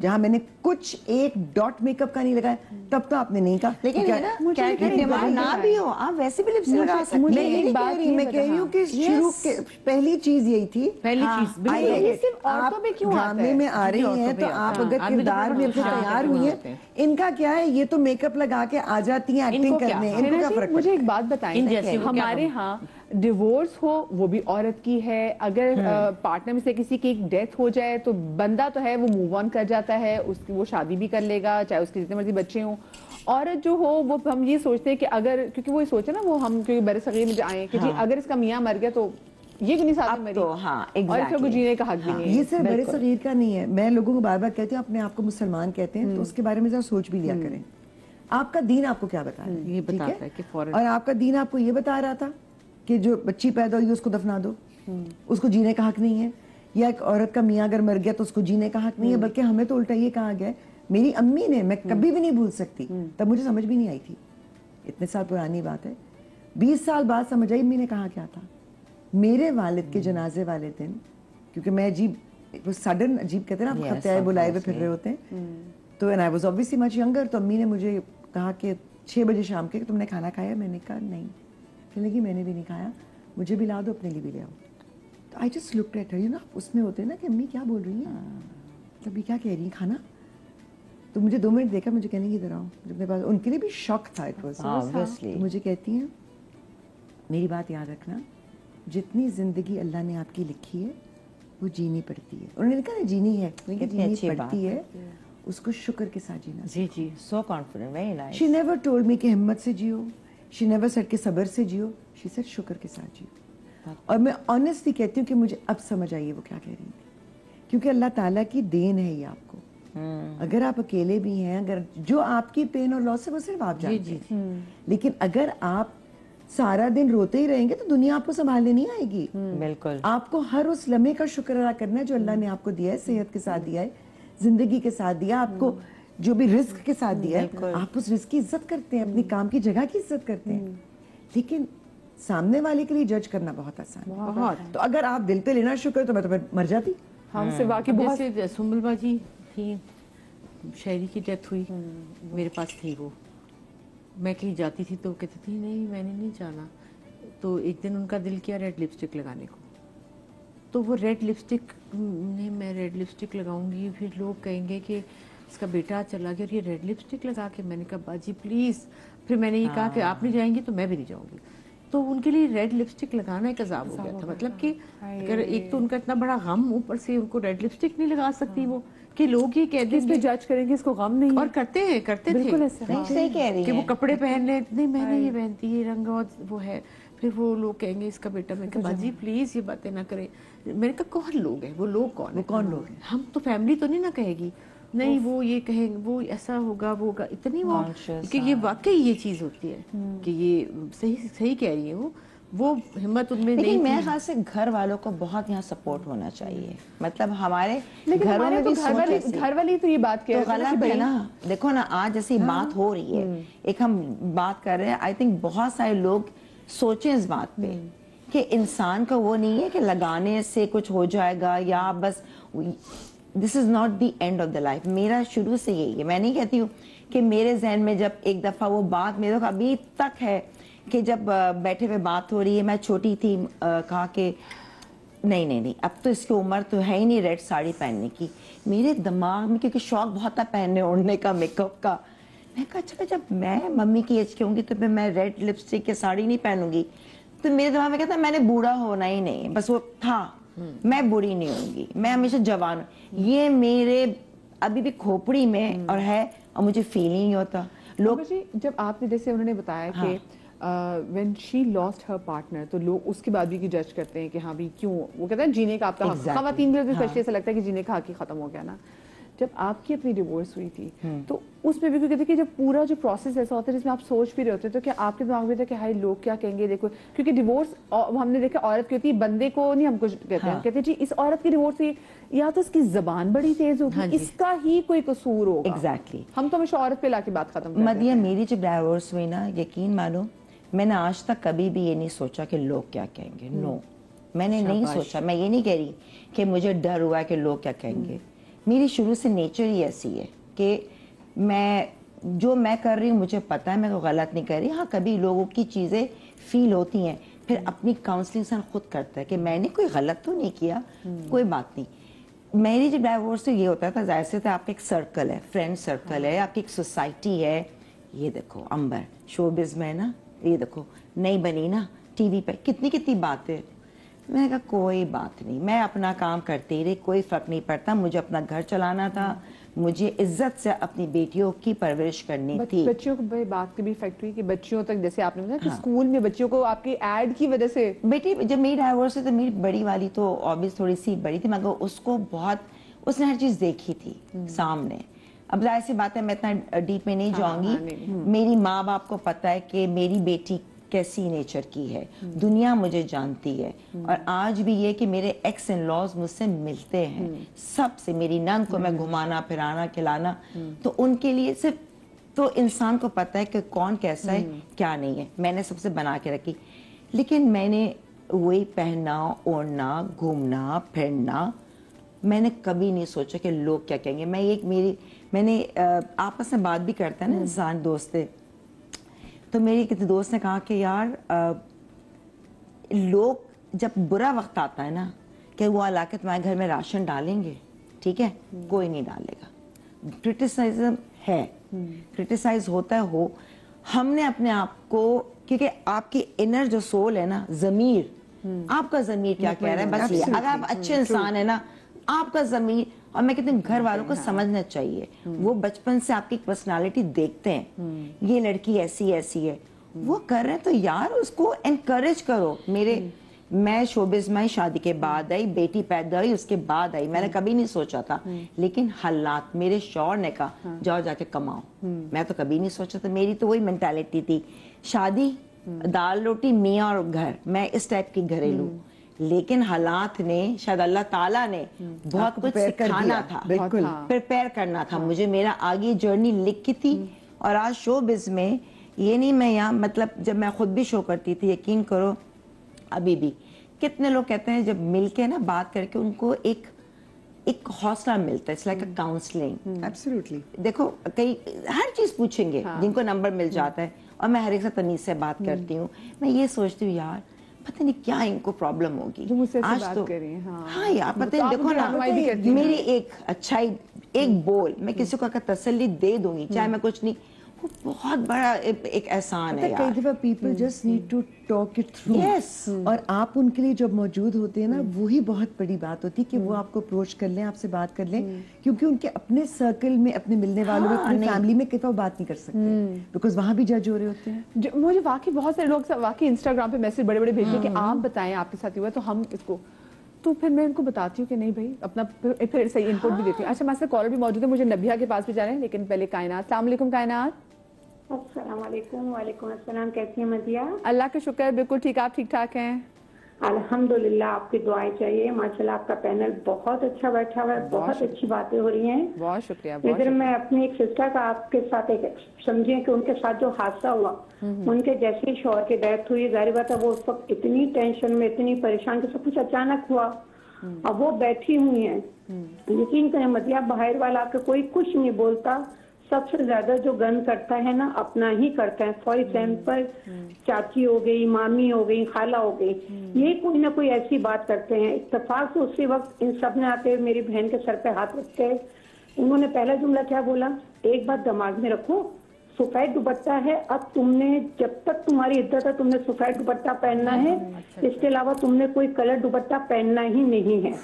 جہاں میں نے کچھ ایک ڈاٹ میک اپ کا نہیں لگایا, تب تو آپ نے نہیں کہا. لیکن ڈیمانڈ نہ بھی ہو, آپ ویسے بھی لپسٹک لگا سکتے میں ہیں. ایک بات میں کہہ رہی ہوں کہ شروع کے پہلی چیز یہی تھی, پہلی چیز آپ ڈرامے میں آ رہی ہیں تو آپ اگر کردار میں تیار ہوئی ہیں, ان کا کیا ہے, یہ تو میک اپ لگا کے آ جاتی ہیں ایکٹنگ کرنے, ان کو کیا فرق. مجھے ایک بات بتائیں, ہمارے ہاں ڈیورس ہو وہ بھی عورت کی ہے, اگر پارٹنر میں سے کسی کی ایک ڈیتھ ہو جائے تو بندہ تو ہے وہ موو آن کر جاتا ہے, وہ شادی بھی کر لے گا چاہے اس کے جتنے مرضی بچے ہوں. عورت جو ہو وہ ہم یہ سوچتے ہیں کہ اگر, کیونکہ وہ سوچے نا وہ ہم کیونکہ بر صغیر میں آئے کہ جی اگر اس کا میاں مر گیا تو یہ کیوں نہیں ساتھ میں مری, اور اس کو جینے کا حق بھی نہیں ہے. یہ صرف بڑے صغیر کا نہیں ہے, میں لوگوں کو بار بار کہتی ہوں اپنے آپ کو مسلمان کہتے ہیں تو اس کے بارے میں ذرا سوچ بھی لیا کریں. آپ کا دین آپ کو کیا بتا رہا ہے, یہ بتاتا ہے کہ اور آپ کا دین آپ کو یہ بتا رہا تھا کہ جو بچی پیدا ہوئی اس کو دفنا دو, اس کو جینے کا حق نہیں ہے, یا ایک عورت کا میاں اگر مر گیا تو اس کو جینے کا حق نہیں ہے, بلکہ ہمیں تو الٹا یہ کہا گیا ہے. میری امی نے, میں کبھی بھی نہیں بھول سکتی, تب مجھے سمجھ بھی نہیں آئی تھی, اتنے سال پرانی بات ہے, 20 سال بعد سمجھ آئی امی نے کہا کیا تھا. میرے والد کے جنازے والے دن, کیونکہ میں عجیب سڈن عجیب کہتے ہیں نا, آپ خطے بلائے ہوئے پھر رہے ہوتے ہیں, تو and I was obviously much younger, تو امی نے مجھے کہا کہ 6 بجے شام کے کہ تم نے کھانا کھایا, میں نے کہا نہیں, کہنے لگی میں نے بھی نہیں کھایا, مجھے بھی لا دو, اپنے لیے بھی لے آؤ. تو I just looked at her, you know, اس میں ہوتے ہیں نا کہ امی کیا بول رہی ہیں, مطلب یہ کیا کہہ رہی ہیں کھانا. تو مجھے 2 منٹ دیکھا, مجھے کہنے کی ادھر آؤ, جب میرے پاس, ان کے لیے بھی شوق تھا, اٹ واز, مجھے کہتی ہیں میری بات یاد رکھنا, جتنی زندگی اللہ نے آپ کی لکھی ہے وہ جینی پڑتی ہے. انہوں نے کہا نا جینی ہے, جینی پڑتی ہے, اس کو شکر کے ساتھ جینا. جی جی, so confident, very nice. She never told me کہ ہمت سے جیو, شی نیور سیڈ کہ صبر سے جیو, شی سیڈ شکر کے ساتھ جیو. اور میں آنیسٹلی کہتی ہوں کہ مجھے اب سمجھ آئی ہے وہ کیا کہہ رہی تھی, کیونکہ اللہ تعالیٰ کی دین ہے یہ آپ کو. اگر آپ اکیلے بھی ہیں, اگر جو آپ کی پین اور لاس ہے وہ صرف آپ جانتے ہیں, لیکن اگر آپ سارا دن روتے ہی رہیں گے تو دنیا آپ کو سنبھالنے نہیں آئے گی. بالکل, آپ کو ہر اس لمحے کا شکر ادا کرنا ہے جو اللہ نے آپ کو دیا ہے, صحت کے ساتھ دیا ہے, زندگی کے ساتھ دیا, آپ کو جو بھی رزق کے ساتھ دیا ہے, آپ اس رزق کی عزت کرتے ہیں, اپنی کام کی جگہ کی عزت کرتے ہیں. لیکن سامنے والے کے لیے جج کرنا بہت آسان ہے. بہت. تو اگر آپ دل پہ لینا شکر, تو میں تو مر جاتی. ہم سے واقعی بہت جیسے سنبل باجی تھی, شہری کی ڈیتھ ہوئی, میرے پاس تھی وہ, میں کہیں جاتی تھی تو کہتی تھی نہیں میں نے نہیں جانا. تو ایک دن ان کا دل کیا ریڈ لپسٹک لگانے کو, تو وہ ریڈ لپسٹک, نہیں میں ریڈ لپسٹک لگاؤں گی, پھر لوگ کہیں گے کہ اس کا بیٹا چلا گیا اور یہ ریڈ لپسٹک لگا کے. میں نے کہا باجی پلیز, پھر میں نے یہ کہا کہ آپ نہیں جائیں گی تو میں بھی نہیں جاؤں گی. تو ان کے لیے ریڈ لپسٹک لگانا ایک عذاب ہو گیا تھا, مطلب کہ اگر ایک تو ان کا اتنا بڑا غم, اوپر سے ان کو ریڈ لپسٹک نہیں لگا سکتی وہ, کہ لوگ یہ کہہ دیں اس پہ جج کریں گے اس کو غم نہیں, اور کرتے تھے صحیح کہہ رہی کہ وہ کپڑے پہن لیں, نہیں میں نے یہ پہنتی, یہ رنگ اور وہ ہے, پھر وہ لوگ کہیں گے اس کا بیٹا. میں کہا باجی پلیز یہ باتیں نہ کریں. میں نے کہا کون لوگ ہیں وہ لوگ, کون لوگ ہیں, ہم تو فیملی تو نہیں نہ کہے گی, نہیں وہ یہ کہیں وہ ایسا ہوگا وہ ہوگا, اتنی وہ کہ یہ واقعی یہ چیز ہوتی ہے کہ یہ صحیح کہہ رہی ہے وہ ہمت ان میں نہیں. لیکن میرے خیال سے گھر والوں کو بہت یہاں سپورٹ ہونا چاہیے, مطلب ہمارے گھروں میں بھی گھر والی تو یہ بات کہہ رہے ہیں غلط ہے نا. دیکھو نا آج جیسی بات ہو رہی ہے, ایک ہم بات کر رہے ہیں, آئی تھنک بہت سارے لوگ سوچیں اس بات پہ کہ انسان کا وہ نہیں ہے کہ لگانے سے کچھ ہو جائے گا یا بس, this is not the end of the life. میرا شروع سے یہی ہے, میں نہیں کہتی ہوں کہ میرے ذہن میں جب ایک دفعہ وہ بات میرے کو ابھی تک ہے کہ جب بیٹھے ہوئے بات ہو رہی ہے, میں چھوٹی تھی, کہا کہ نہیں اب تو اس کی عمر تو ہے ہی نہیں ریڈ ساڑی پہننے کی. میرے دماغ میں کیونکہ شوق بہت تھا پہننے اوڑھنے کا, میک اپ کا, میں کہا اچھا جب میں ممی کی ایج کی ہوں گی تو پھر میں ریڈ لپسٹک یا ساڑی نہیں پہنوں گی. تو میرے دماغ میں کہتا میں نے بوڑھا ہونا ہی نہیں, بس وہ تھا, میں بوڑھی نہیں ہوں گی, میں ہمیشہ جوان ہوں. یہ میرے ابھی بھی کھوپڑی میں اور ہے, اور مجھے فیل ہی نہیں ہوتا. لوگ جب آپ نے جیسے انہوں نے بتایا کہ when she lost her partner تو لوگ اس کے بعد بھی جج کرتے ہیں کہ ہاں بھی کیوں, وہ کہتے ہیں جینے کا آپ کا حق, خواتین بھی اسپیشلی ایسا لگتا ہے کہ جینے کا حق ہی ختم ہو گیا نا. جب آپ کی اپنی ڈیورس ہوئی تھی تو اس میں بھی کہتے ہیں کہ جب پورا جو پروسیس ایسا ہوتا ہے جس میں آپ سوچ بھی رہے ہوتے ہیں, تو کیا آپ کے دماغ میں تھا کہ ہائی لوگ کیا کہیں گے, دیکھو کیونکہ ڈیورس ہم نے دیکھا عورت کی ہوتی ہے, بندے کو نہیں ہم کچھ کہتے ہیں, کہتے ہیں جی اس عورت کی ڈیورس ہوئی, یا تو اس کی زبان بڑی تیز ہوگی, اس کا ہی کوئی قصور ہوگا. ایگزیکٹلی, ہم تو ہمیشہ عورت پہ لا کے بات ختم کرتے ہیں. مدیہ میری جب ڈیورس ہوئی نا, یقین مانو میں نے آج تک کبھی بھی یہ نہیں سوچا کہ لوگ کیا کہیں گے. نو, میں نے نہیں سوچا. میں یہ نہیں کہہ رہی کہ مجھے ڈر ہوا ہے کہ لوگ کیا کہیں گے, میری شروع سے نیچر ہی ایسی ہے کہ جو میں کر رہی ہوں مجھے پتا ہے میں کوئی غلط نہیں کر رہی. ہاں کبھی لوگوں کی چیزیں فیل ہوتی ہیں, پھر اپنی کاؤنسلنگ انسان خود کرتا ہے کہ میں نے کوئی غلط تو نہیں کیا, کوئی بات نہیں. میری جو ڈائیورس یہ ہوتا تھا, ظاہر سے آپ کا ایک سرکل ہے, فرینڈ سرکل ہے, آپ کی ایک سوسائٹی ہے. یہ دیکھو امبر شوبز میں نا, یہ دیکھو نئی بنی نا ٹی وی پہ, کتنی باتیں. میں نے کہا کوئی بات نہیں, میں اپنا کام کرتی رہی, کوئی فرق نہیں پڑتا. مجھے اپنا گھر چلانا تھا, مجھے عزت سے اپنی بیٹیوں کی پرورش کرنی تھی. بچیوں کو بات کی بھی افیکٹ ہوئی کہ بچیوں تک, جیسے آپ نے بتایا کہ اسکول میں بچیوں کو آپ کی ایڈ کی وجہ سے. بیٹی جب میری ڈائیورس ہوئی تو میری بڑی والی تو آبویس تھوڑی سی بڑی تھی, مگر اس کو بہت, اس نے ہر چیز دیکھی تھی سامنے. اب ظاہر سی بات ہے میں اتنا ڈیپ میں نہیں جاؤں گی. میری ماں باپ کو پتا ہے کہ میری بیٹی کیسی نیچر کی ہے, دنیا مجھے جانتی ہے. اور آج بھی یہ کہ میرے ایکس ان لاز مجھ سے ملتے ہیں سب سے, میری نند کو میں گھمانا پھرانا کھلانا, تو ان کے لیے صرف تو انسان کو پتا ہے کہ کون کیسا ہے کیا نہیں ہے. میں نے سب سے بنا کے رکھی, لیکن میں نے وہی پہننا اوڑھنا گھومنا پھرنا, میں نے کبھی نہیں سوچا کہ لوگ کیا کہیں گے. میں نے آپس میں بات بھی کرتا ہے نا انسان, دوست ہے, تو میری کسی دوست نے کہا کہ یار لوگ جب برا وقت آتا ہے نا کہ وہ علاقے تمہارے گھر میں راشن ڈالیں گے, ٹھیک ہے, کوئی نہیں ڈالے گا. کرٹیسائزم ہے, کرٹیسائز ہوتا ہے, ہم نے اپنے آپ کو, کیونکہ آپ کی انر جو سول ہے نا, ضمیر, آپ کا ضمیر کیا کہہ رہا ہے بس یہ, اگر آپ اچھے انسان ہیں نا آپ کا ضمیر, اور میں کہتی ہوں گھر والوں کو سمجھنا چاہیے, وہ بچپن سے آپ کی پرسنالٹی دیکھتے ہیں, یہ لڑکی ایسی ہے, وہ کر رہے ہیں تو یار اس کو انکریج کرو. میں شوبز میں شادی کے بعد آئی, بیٹی پیدا ہوئی اس کے بعد آئی, میں نے کبھی نہیں سوچا تھا, لیکن حالات, میرے شوہر نے کہا جاؤ جا کے کماؤ, میں تو کبھی نہیں سوچا تھا. میری تو وہی مینٹیلٹی تھی, شادی دال روٹی میاں اور گھر, میں اس ٹائپ کی گھریلو. لیکن حالات نے, شاید اللہ تعالیٰ نے بہت کچھ سکھانا تھا, بالکل پریپیئر کرنا تھا مجھے, میرا آگے جرنی لکھی تھی. اور آج شو بز میں یہ نہیں, میں یہاں مطلب جب میں خود بھی شو کرتی تھی, یقین کرو ابھی بھی کتنے لوگ کہتے ہیں جب مل کے نا بات کر کے ان کو ایک حوصلہ ملتا ہے, it's like a counselling. Absolutely. دیکھو کئی ہر چیز پوچھیں گے جن کو نمبر مل جاتا ہے, اور میں ہر ایک سے تمیز سے بات کرتی ہوں. میں یہ سوچتی ہوں یار پتہ نہیں کیا ان کو پرابلم ہوگی آج تو. ہاں یار پتہ نہیں, دیکھو نا میری ایک اچھائی, ایک بول میں کسی کو اگر تسلی دے دوں گی, چاہے میں کچھ نہیں, وہ بہت بڑا ایک احسان ہے. کئی دفعہ people just need to talk it through, اور آپ ان کے لیے جب موجود ہوتے ہیں نا, وہی بہت بڑی بات ہوتی ہے کہ وہ آپ کو اپروچ کر لیں, آپ سے بات کر لیں, کیونکہ ان کے اپنے سرکل میں, اپنے ملنے والوں میں, اپنی فیملی میں کئی دفعہ بات نہیں کر سکتے, بیکاز وہاں بھی جج ہو رہے ہوتے ہیں. مجھے واقعی بہت سارے لوگ واقعی انسٹاگرام پہ میسج بڑے بھیجتے ہیں کہ آپ بتائیں آپ کے ساتھ ہوا تو ہم اس کو, تو پھر میں ان کو بتاتی ہوں کہ نہیں بھائی اپنا پھر صحیح انپٹ بھی دیتی ہوں. اچھا ہمارے کالر بھی موجود ہے, مجھے نبیہ کے پاس بھی جانا ہے, لیکن پہلے کائنات. السلام علیکم کائنات. السلام علیکم. وعلیکم السلام. کیسی ہیں مدیہ؟ اللہ کا شکر, بالکل ٹھیک. آپ ٹھیک ٹھاک ہیں؟ الحمدللہ, آپ کی دعائیں چاہیے. ماشاءاللہ آپ کا پینل بہت اچھا بیٹھا ہوا ہے, بہت اچھی باتیں ہو رہی ہیں. بہت شکریہ. ادھر میں اپنی ایک سسٹر کا آپ کے ساتھ ایک سمجھیں کہ ان کے ساتھ جو حادثہ ہوا, ان کے جیسے ہی شوہر کی ڈیتھ ہوئی, ظاہر بات ہے وہ اس وقت اتنی ٹینشن میں, اتنی پریشان کہ سب کچھ اچانک ہوا. اب وہ بیٹھی ہوئی ہیں, یقین کریں مدیہ باہر والا آپ کے کوئی کچھ نہیں بولتا, سب سے زیادہ جو گن کرتا ہے نا اپنا ہی کرتا ہے. فار ایگزامپل چاچی ہو گئی, مامی ہو گئی, خالہ ہو گئی, یہ کوئی نہ کوئی ایسی بات کرتے ہیں. اتفاق سے اسی وقت ان سب نے آتے میری بہن کے سر پہ ہاتھ رکھتے, انہوں نے پہلا جملہ کیا بولا, ایک بات دماغ میں رکھو, سفید دوپٹہ ہے, اب تم نے جب تک تمہاری عدت ہے تم نے سفید دوپٹہ پہننا ہے, اس کے علاوہ تم نے کوئی کلر دوپٹہ پہننا ہی نہیں ہے.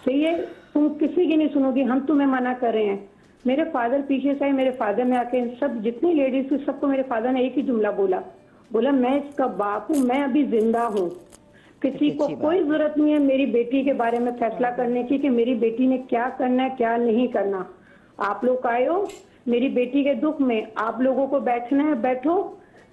صحیح ہے, تم کسی کی نہیں سنو گی, ہم تمہیں منع کر رہے ہیں. میرے فادر پیچھے سے, میرے فادر نے آ کے سب جتنی لیڈیز تھی سب کو میرے فادر نے ایک ہی جملہ بولا میں اس کا باپ ہوں, میں ابھی زندہ ہوں, کسی کو کوئی ضرورت نہیں ہے میری بیٹی کے بارے میں فیصلہ کرنے کی کہ میری بیٹی نے کیا کرنا ہے کیا نہیں کرنا. آپ لوگ آئے ہو میری بیٹی کے دکھ میں, آپ لوگوں کو بیٹھنا ہے بیٹھو,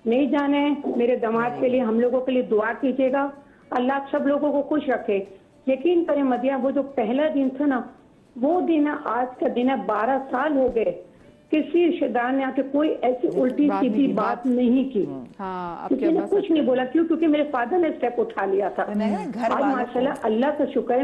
نہیں جانا ہے. میرے داماد کے لیے, ہم لوگوں کے لیے دعا کیجیے گا, اللہ سب لوگوں کو خوش رکھے. یقین کریں مدیہ, وہ جو پہلا دن تھا نا, وہ دن آج کا دن ہے, 12 سال ہو گئے, کسی رشتے دار نے آ کے کوئی ایسی الٹی سیدھی بات نہیں کی, کسی نے کچھ نہیں بولا. کیوں؟ کیونکہ میرے فادر نے اسٹیپ اٹھا لیا تھا. آج ماشاءاللہ اللہ کا شکر ہے,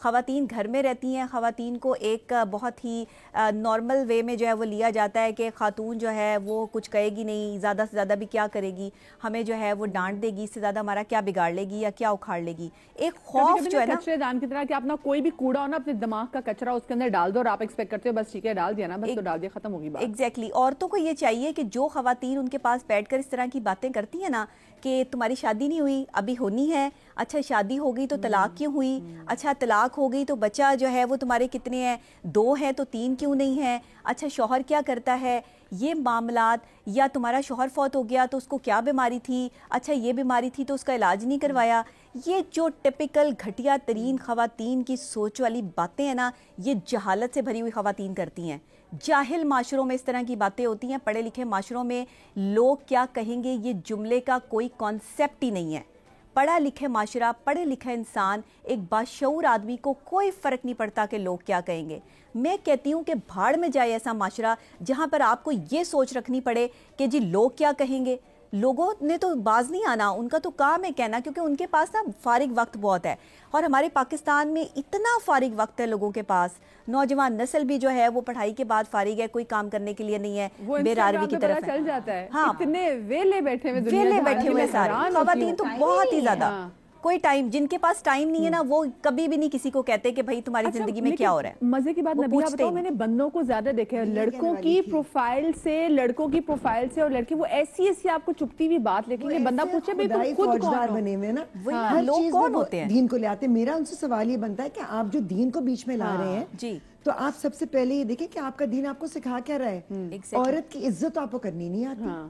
خواتین گھر میں رہتی ہیں, خواتین کو ایک بہت ہی نارمل وے میں جو ہے وہ لیا جاتا ہے کہ خاتون جو ہے وہ کچھ کہے گی نہیں, زیادہ سے زیادہ بھی کیا کرے گی, ہمیں جو ہے وہ ڈانٹ دے گی, اس سے زیادہ ہمارا کیا بگاڑ لے گی یا کیا اکھاڑ لے گی. ایک خوف جو ہے نا کچرے دان کی طرح کہ اپنا کوئی بھی کوڑا ہو نا اپنے دماغ کا کچرا اس کے اندر ڈال دو اور آپ ایکسپیکٹ کرتے ہو بس ٹھیک ہے ڈال دیا نا, بس تو ڈال دیا, ختم ہوگی بات. ایگزیکٹلی. عورتوں کو یہ چاہیے کہ جو خواتین ان کے پاس بیٹھ کر اس طرح کی باتیں کرتی ہیں نا کہ تمہاری شادی نہیں ہوئی, ابھی ہونی ہے, اچھا شادی ہو گئی تو طلاق کیوں ہوئی, اچھا طلاق ہو گئی تو بچہ جو ہے وہ تمہارے کتنے ہیں, 2 ہیں تو 3 کیوں نہیں ہیں, اچھا شوہر کیا کرتا ہے, یہ معاملات, یا تمہارا شوہر فوت ہو گیا تو اس کو کیا بیماری تھی, اچھا یہ بیماری تھی تو اس کا علاج نہیں کروایا. یہ جو ٹپیکل گھٹیا ترین خواتین کی سوچ والی باتیں ہیں نا, یہ جہالت سے بھری ہوئی خواتین کرتی ہیں. جاہل معاشروں میں اس طرح کی باتیں ہوتی ہیں, پڑھے لکھے معاشروں میں لوگ کیا کہیں گے یہ جملے کا کوئی کانسیپٹ ہی نہیں ہے. پڑھا لکھے معاشرہ, پڑھے لکھا انسان, ایک باشعور آدمی کو کوئی فرق نہیں پڑتا کہ لوگ کیا کہیں گے. میں کہتی ہوں کہ بھاڑ میں جائے ایسا معاشرہ جہاں پر آپ کو یہ سوچ رکھنی پڑے کہ جی لوگ کیا کہیں گے. لوگوں نے تو باز نہیں آنا, ان کا تو کام ہے کہنا, کیونکہ ان کے پاس نا فارغ وقت بہت ہے. اور ہمارے پاکستان میں اتنا فارغ وقت ہے لوگوں کے پاس, نوجوان نسل بھی جو ہے وہ پڑھائی کے بعد فارغ ہے, کوئی کام کرنے کے لیے نہیں ہے, بے راروی کی طرف چل جاتا ہے. ہاں اتنے ویلے بیٹھے ہوئے سارے خواتین تو بہت ہی زیادہ, کوئی ٹائم, جن کے پاس ٹائم نہیں ہے نا وہ کبھی بھی نہیں کسی کو کہتے کہ بھائی تمہاری زندگی میں کیا ہو رہا ہے. مزے کی بات نبیہ بتاؤ, میں نے بندوں کو زیادہ دیکھا ہے, لڑکوں کی پروفائل سے اور لڑکی وہ ایسی آپ کو چپتی ہوئی بات لکھیں گے, بندہ پوچھے بھائی تم خود کون ہو, بنے ہوئے نا, ہر لوگ کون ہوتے ہیں, دین کو لے آتے. میرا ان سے سوال یہ بنتا ہے کہ آپ جو دین کو بیچ میں لا رہے ہیں جی, تو آپ سب سے پہلے یہ دیکھیں کہ آپ کا دین آپ کو سکھا کیا رہا ہے. عورت کی عزت آپ کو کرنی نہیں آتی,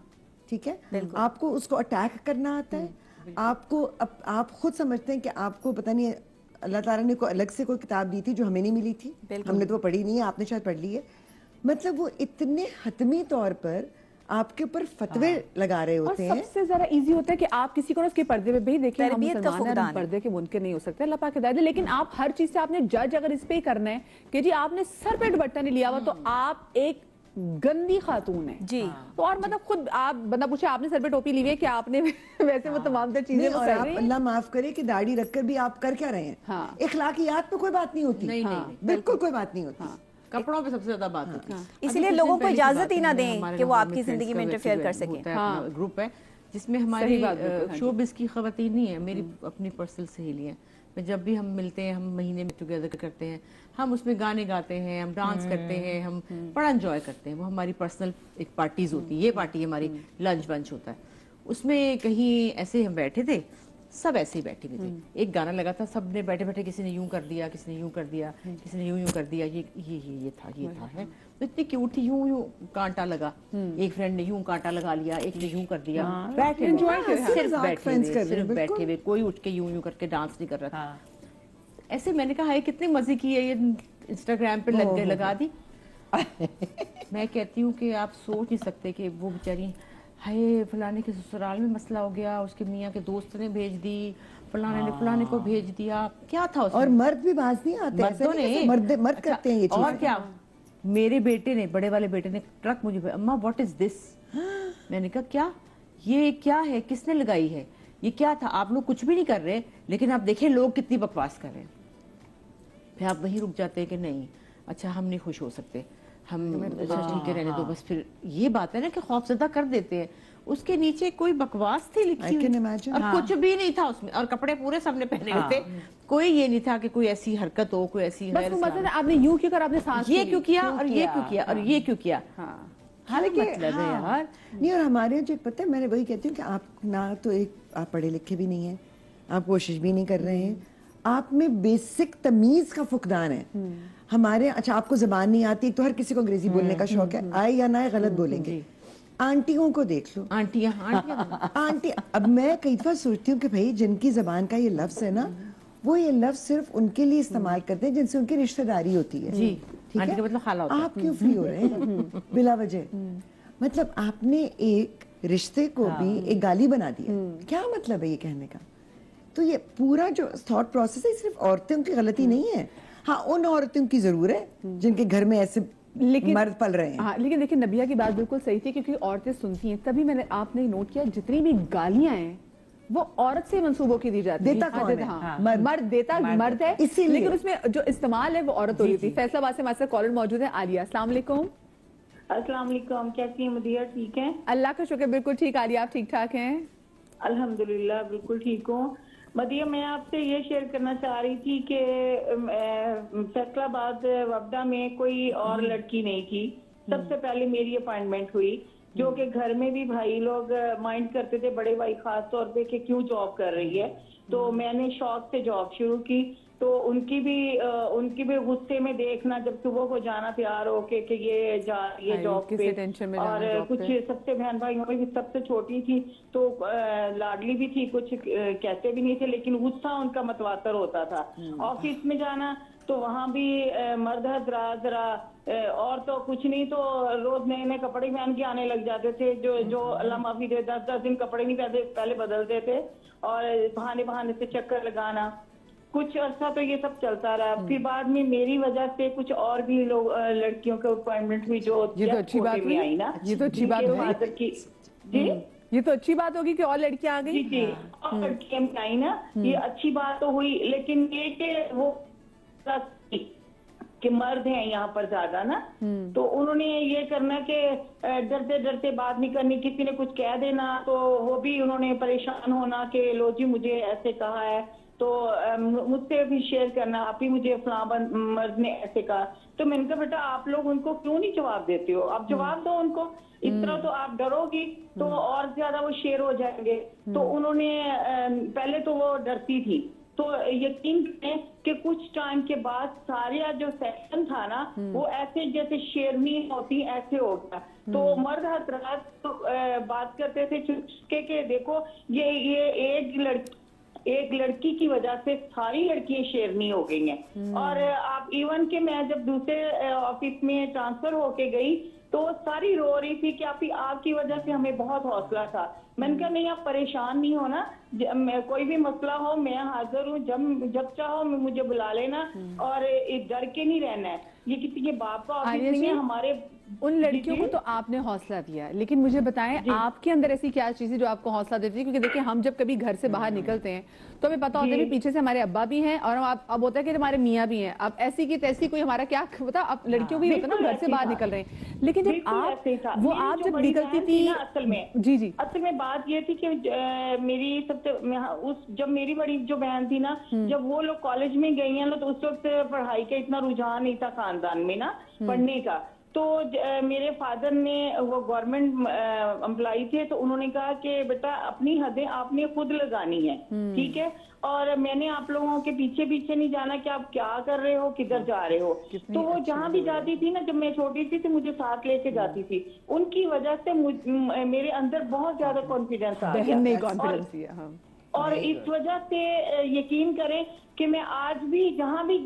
ٹھیک ہے, آپ کو اس کو اٹیک کرنا آتا ہے. آپ کو آپ خود سمجھتے ہیں کہ آپ کو پتہ نہیں اللہ تعالیٰ نے کوئی الگ سے کوئی کتاب دی تھی جو ہمیں نہیں ملی تھی, ہم نے تو وہ پڑھی نہیں ہے, آپ نے شاید پڑھ لی ہے. مطلب وہ اتنے حتمی طور پر آپ کے اوپر فتوے لگا رہے ہوتے ہیں. سب سے زیادہ ایزی ہوتا ہے کہ آپ کسی کو اس کے پردے میں بھی دیکھیں, ہم مسلمان ہیں, پردے کے منکر نہیں ہو سکتے, اللہ پاک ہدایت دے, لیکن آپ ہر چیز سے آپ نے جج اگر اس پہ ہی کرنا ہے کہ جی آپ نے سر پہ دوپٹہ نہیں لیا ہوا تو آپ ایک گندی خاتون ہے جی. تو اور مطلب خود آپ بندہ پوچھے آپ نے سر پہ ٹوپی لی ہوئی ہے کہ آپ نے ویسے وہ تمام تر چیزیں اور آپ اللہ معاف کرے کہ داڑھی رکھ کر بھی آپ کر کیا رہے ہیں. اخلاقیات پہ کوئی بات نہیں ہوتی, بالکل کوئی بات نہیں ہوتی, کپڑوں پہ سب سے زیادہ بات ہوتی ہے. اس لیے لوگوں کو اجازت ہی نہ دیں کہ وہ آپ کی زندگی میں انٹرفیئر کر سکیں. گروپ ہے جس میں ہماری شوبز کی خواتین نہیں ہیں, میری اپنی پرسنل سہیلی ہیں. جب بھی ہم ملتے ہیں, ہم مہینے میں ٹوگیدر کرتے ہیں, ہم اس میں گانے گاتے ہیں, ہم ڈانس کرتے ہیں, ہم بڑا انجوائے کرتے ہیں. وہ ہماری پرسنل ایک پارٹیز ہوتی ہیں, یہ پارٹی ہماری لنچ ونچ ہوتا ہے. اس میں کہیں ایسے ہم بیٹھے تھے, سب ایسے ہی بیٹھے ہوئے تھے, ایک گانا لگا تھا, سب نے بیٹھے بیٹھے کسی نے یوں کر دیا, کسی نے یوں کر دیا, کسی نے یوں کر دیا, یہ تھا ہے. اتنی کیوٹ تھی, یوں کانٹا لگا, ایک فرینڈ نے یوں کانٹا لگا لیا, ایک نے یوں کر دیا, بیٹھے صرف بیٹھے ہوئے, کوئی اٹھ کے یوں کر کے ڈانس نہیں کر رہا تھا. ایسے میں نے کہا ہے کتنے مزے کی ہے یہ, انسٹاگرام پہ لگا دی. میں کہتی ہوں کہ آپ سوچ نہیں سکتے کہ وہ بیچاری ہائے فلانے کے سسرال میں مسئلہ ہو گیا, اس کے میاں کے دوست نے بھیج دی, فلانے نے فلانے کو بھیج دیا, کیا تھا اس میں. اور مرد بھی باز نہیں آتے, مردوں نے مرد کرتے ہیں یہ چیز. اور کیا, میرے بیٹے نے, بڑے والے بیٹے نے ٹرک مجھے, اماں واٹ از دس. میں نے کہا کیا, یہ کیا ہے, کس نے لگائی ہے, یہ کیا تھا. آپ لوگ کچھ بھی نہیں کر رہے, لیکن آپ دیکھیں لوگ کتنی بکواس کر رہے ہیں. پھر آپ وہیں رک جاتے ہیں کہ نہیں اچھا ہم نہیں خوش ہو سکتے, ہم ٹھیک ہے رہنے دو بس. پھر یہ بات ہے نا کہ خوف زدہ کر دیتے ہیں. اس کے نیچے کوئی بکواس تھی لکھی ہوئی اور کچھ بھی نہیں تھا اس میں, اور کپڑے پورے سب نے پہنے ہوئے تھے, کوئی یہ نہیں تھا کہ کوئی ایسی حرکت ہو, کوئی ایسی غیر مطلب آپ نے یوں کیوں کر, آپ نے سانس یہ کیوں کیا اور یہ کیوں کیا اور یہ کیوں کیا. حالانکہ نہیں, اور ہمارے جو پتہ ہے, میں نے وہی کہتی ہوں کہ آپ نہ تو ایک آپ پڑھے لکھے بھی نہیں ہیں, آپ کوشش بھی نہیں کر رہے ہیں, آپ میں بیسک تمیز کا فقدان ہے. ہمارے اچھا آپ کو زبان نہیں آتی, تو ہر کسی کو انگریزی بولنے کا شوق ہے, آئے یا نہ آئے غلط بولیں گے. آنٹیوں کو دیکھ لو, آنٹی. اب میں کئی دفعہ سوچتی ہوں کہ بھائی جن کی زبان کا یہ لفظ ہے نا, وہ یہ لفظ صرف ان کے لیے استعمال کرتے ہیں جن سے ان کی رشتہ داری ہوتی ہے. جی, آپ کیوں فری ہو رہے ہیں بلا وجہ. مطلب آپ نے ایک رشتے کو بھی ایک گالی بنا دیا, کیا مطلب ہے یہ کہنے کا. تو یہ پورا جو تھاٹ پروسیس ہے صرف عورتوں کی غلطی نہیں ہے. ہاں ان عورتوں کی ضرور ہے جن کے گھر میں ایسے مرد پل رہے ہیں. ہاں لیکن دیکھیں نبیہ کی بات بالکل صحیح تھی, کیونکہ عورتیں سنتی ہیں. تبھی میں نے, آپ نے نوٹ کیا جتنی بھی گالیاں ہیں وہ عورت سے منصوبوں کی دی جاتی دیتا کون ہے؟ ہاں مرد۔ مرد دیتا مرد ہے اسی لیے لیکن اس میں جو استعمال ہے وہ عورت ہوتی تھی. فیصلہ آباد سے ہمارے ساتھ کالر موجود ہے عالیہ. السلام علیکم. السلام علیکم, کیسی ہیں مدیحہ, ٹھیک ہیں؟ اللہ کا شکر, بالکل ٹھیک. عالیہ آپ ٹھیک ٹھاک ہیں؟ الحمدللہ بالکل ٹھیک ہوں. مدیحہ میں آپ سے یہ شیئر کرنا چاہ رہی تھی کہ فیصلہ آباد وفدہ میں کوئی اور لڑکی نہیں تھی. سب سے پہلے میری اپائنٹمنٹ ہوئی, جو کہ گھر میں بھی بھائی لوگ مائنڈ کرتے تھے, بڑے بھائی خاص طور پہ, کہ کیوں جاب کر رہی ہے. تو میں نے شوق سے جاب شروع کی. تو ان کی بھی غصے میں دیکھنا, جب صبح کو جانا تیار ہو کے کہ یہ جا رہی ہے جاب پہ, اور کچھ سب سے بہن بھائیوں میں بھی سب سے چھوٹی تھی, تو لاڈلی بھی تھی, کچھ کہتے بھی نہیں تھے, لیکن غصہ ان کا متواتر ہوتا تھا. آفس میں جانا تو وہاں بھی مرد حضرات ذرا, اور تو کچھ نہیں تو روز نئے نئے کپڑے پہن کے آنے لگ جاتے تھے, جو اللہ معافی دے 10 دن کپڑے نہیں پہلے بدلتے تھے, اور بہانے سے چکر لگانا. کچھ عرصہ تو یہ سب چلتا رہا. پھر بعد میں میری وجہ سے کچھ اور بھی لوگ لڑکیوں کے اپوائنٹمنٹ ہوئی, جو یہ تو اچھی بات ہوئی, یہ تو اچھی بات ہوئی. جی یہ تو اچھی بات ہوگی کہ اور لڑکیاں آ گئی. جی اور لڑکیاں آئی نا, یہ اچھی بات تو ہوئی, لیکن یہ کہ وہ کہ مرد ہیں یہاں پر زیادہ نا, تو انہوں نے یہ کرنا کہ ڈرتے ڈرتے بات نہیں کرنی, کسی نے کچھ کہہ دینا تو وہ بھی انہوں نے پریشان ہونا کہ لو جی مجھے ایسے کہا ہے, تو مجھ سے بھی شیئر کرنا, آپ ہی مجھے فلاں مرد نے ایسے کہا. تو میں نے کہا بیٹا آپ لوگ ان کو کیوں نہیں جواب دیتے ہو, آپ جواب دو ان کو. اس طرح تو آپ ڈرو گی تو اور زیادہ وہ شیئر ہو جائیں گے. تو انہوں نے پہلے تو وہ ڈرتی تھی, تو یقین کریں کہ کچھ ٹائم کے بعد سارا جو سیشن تھا نا, وہ ایسے جیسے شیرنی ہوتی ایسے ہو گیا. تو مرد حضرات بات کرتے تھے کہ دیکھو یہ ایک لڑکی کی وجہ سے ساری لڑکیاں شیرنی ہو گئی ہیں. اور آپ ایون کہ میں جب دوسرے آفس میں ٹرانسفر ہو کے گئی تو ساری رو رہی تھی کہ آپ کی وجہ سے ہمیں بہت حوصلہ تھا. میں نے کہا نہیں, آپ پریشان نہیں ہونا, کوئی بھی مسئلہ ہو میں حاضر ہوں, جب چاہو مجھے بلا لینا, اور ڈر کے نہیں رہنا ہے. یہ کسی کے باپ کا آفس نہیں ہے ہمارے. ان لڑکیوں کو تو آپ نے حوصلہ دیا, لیکن مجھے بتائیں آپ کے اندر ایسی کیا چیز ہے جو آپ کو حوصلہ دیتی ہے؟ کیونکہ دیکھیں ہم جب کبھی گھر سے باہر نکلتے ہیں تو ہمیں پتا ہوتا ہے کہ پیچھے سے ہمارے ابا بھی ہیں, اور اب ہوتا ہے کہ ہمارے میاں بھی ہیں. اب ایسی کی تیسی کوئی ہمارا کیا پتا, اب لڑکیوں بھی ہوتا ہے نا گھر سے باہر نکل رہے ہیں, لیکن جب آپ جب نکلتی تھی اصل میں اصل میں بات یہ تھی کہ میری جب میری بڑی جو بہن تھی نا, جب وہ لوگ کالج میں گئی ہیں نا, تو اس وقت پڑھائی کا اتنا رجحان نہیں تھا خاندان میں نا پڑھنے کا. تو میرے فادر نے, وہ گورنمنٹ امپلائی تھے, تو انہوں نے کہا کہ بیٹا اپنی حدیں آپ نے خود لگانی ہے, ٹھیک ہے, اور میں نے آپ لوگوں کے پیچھے نہیں جانا کہ آپ کیا کر رہے ہو, کدھر جا رہے ہو. تو وہ جہاں بھی جاتی تھی نا, جب میں چھوٹی تھی تو مجھے ساتھ لے کے جاتی تھی. ان کی وجہ سے میرے اندر بہت زیادہ کانفیڈینس آ گیا, اور اس وجہ سے یقین کریں کہ میں آج بھی جہاں بھی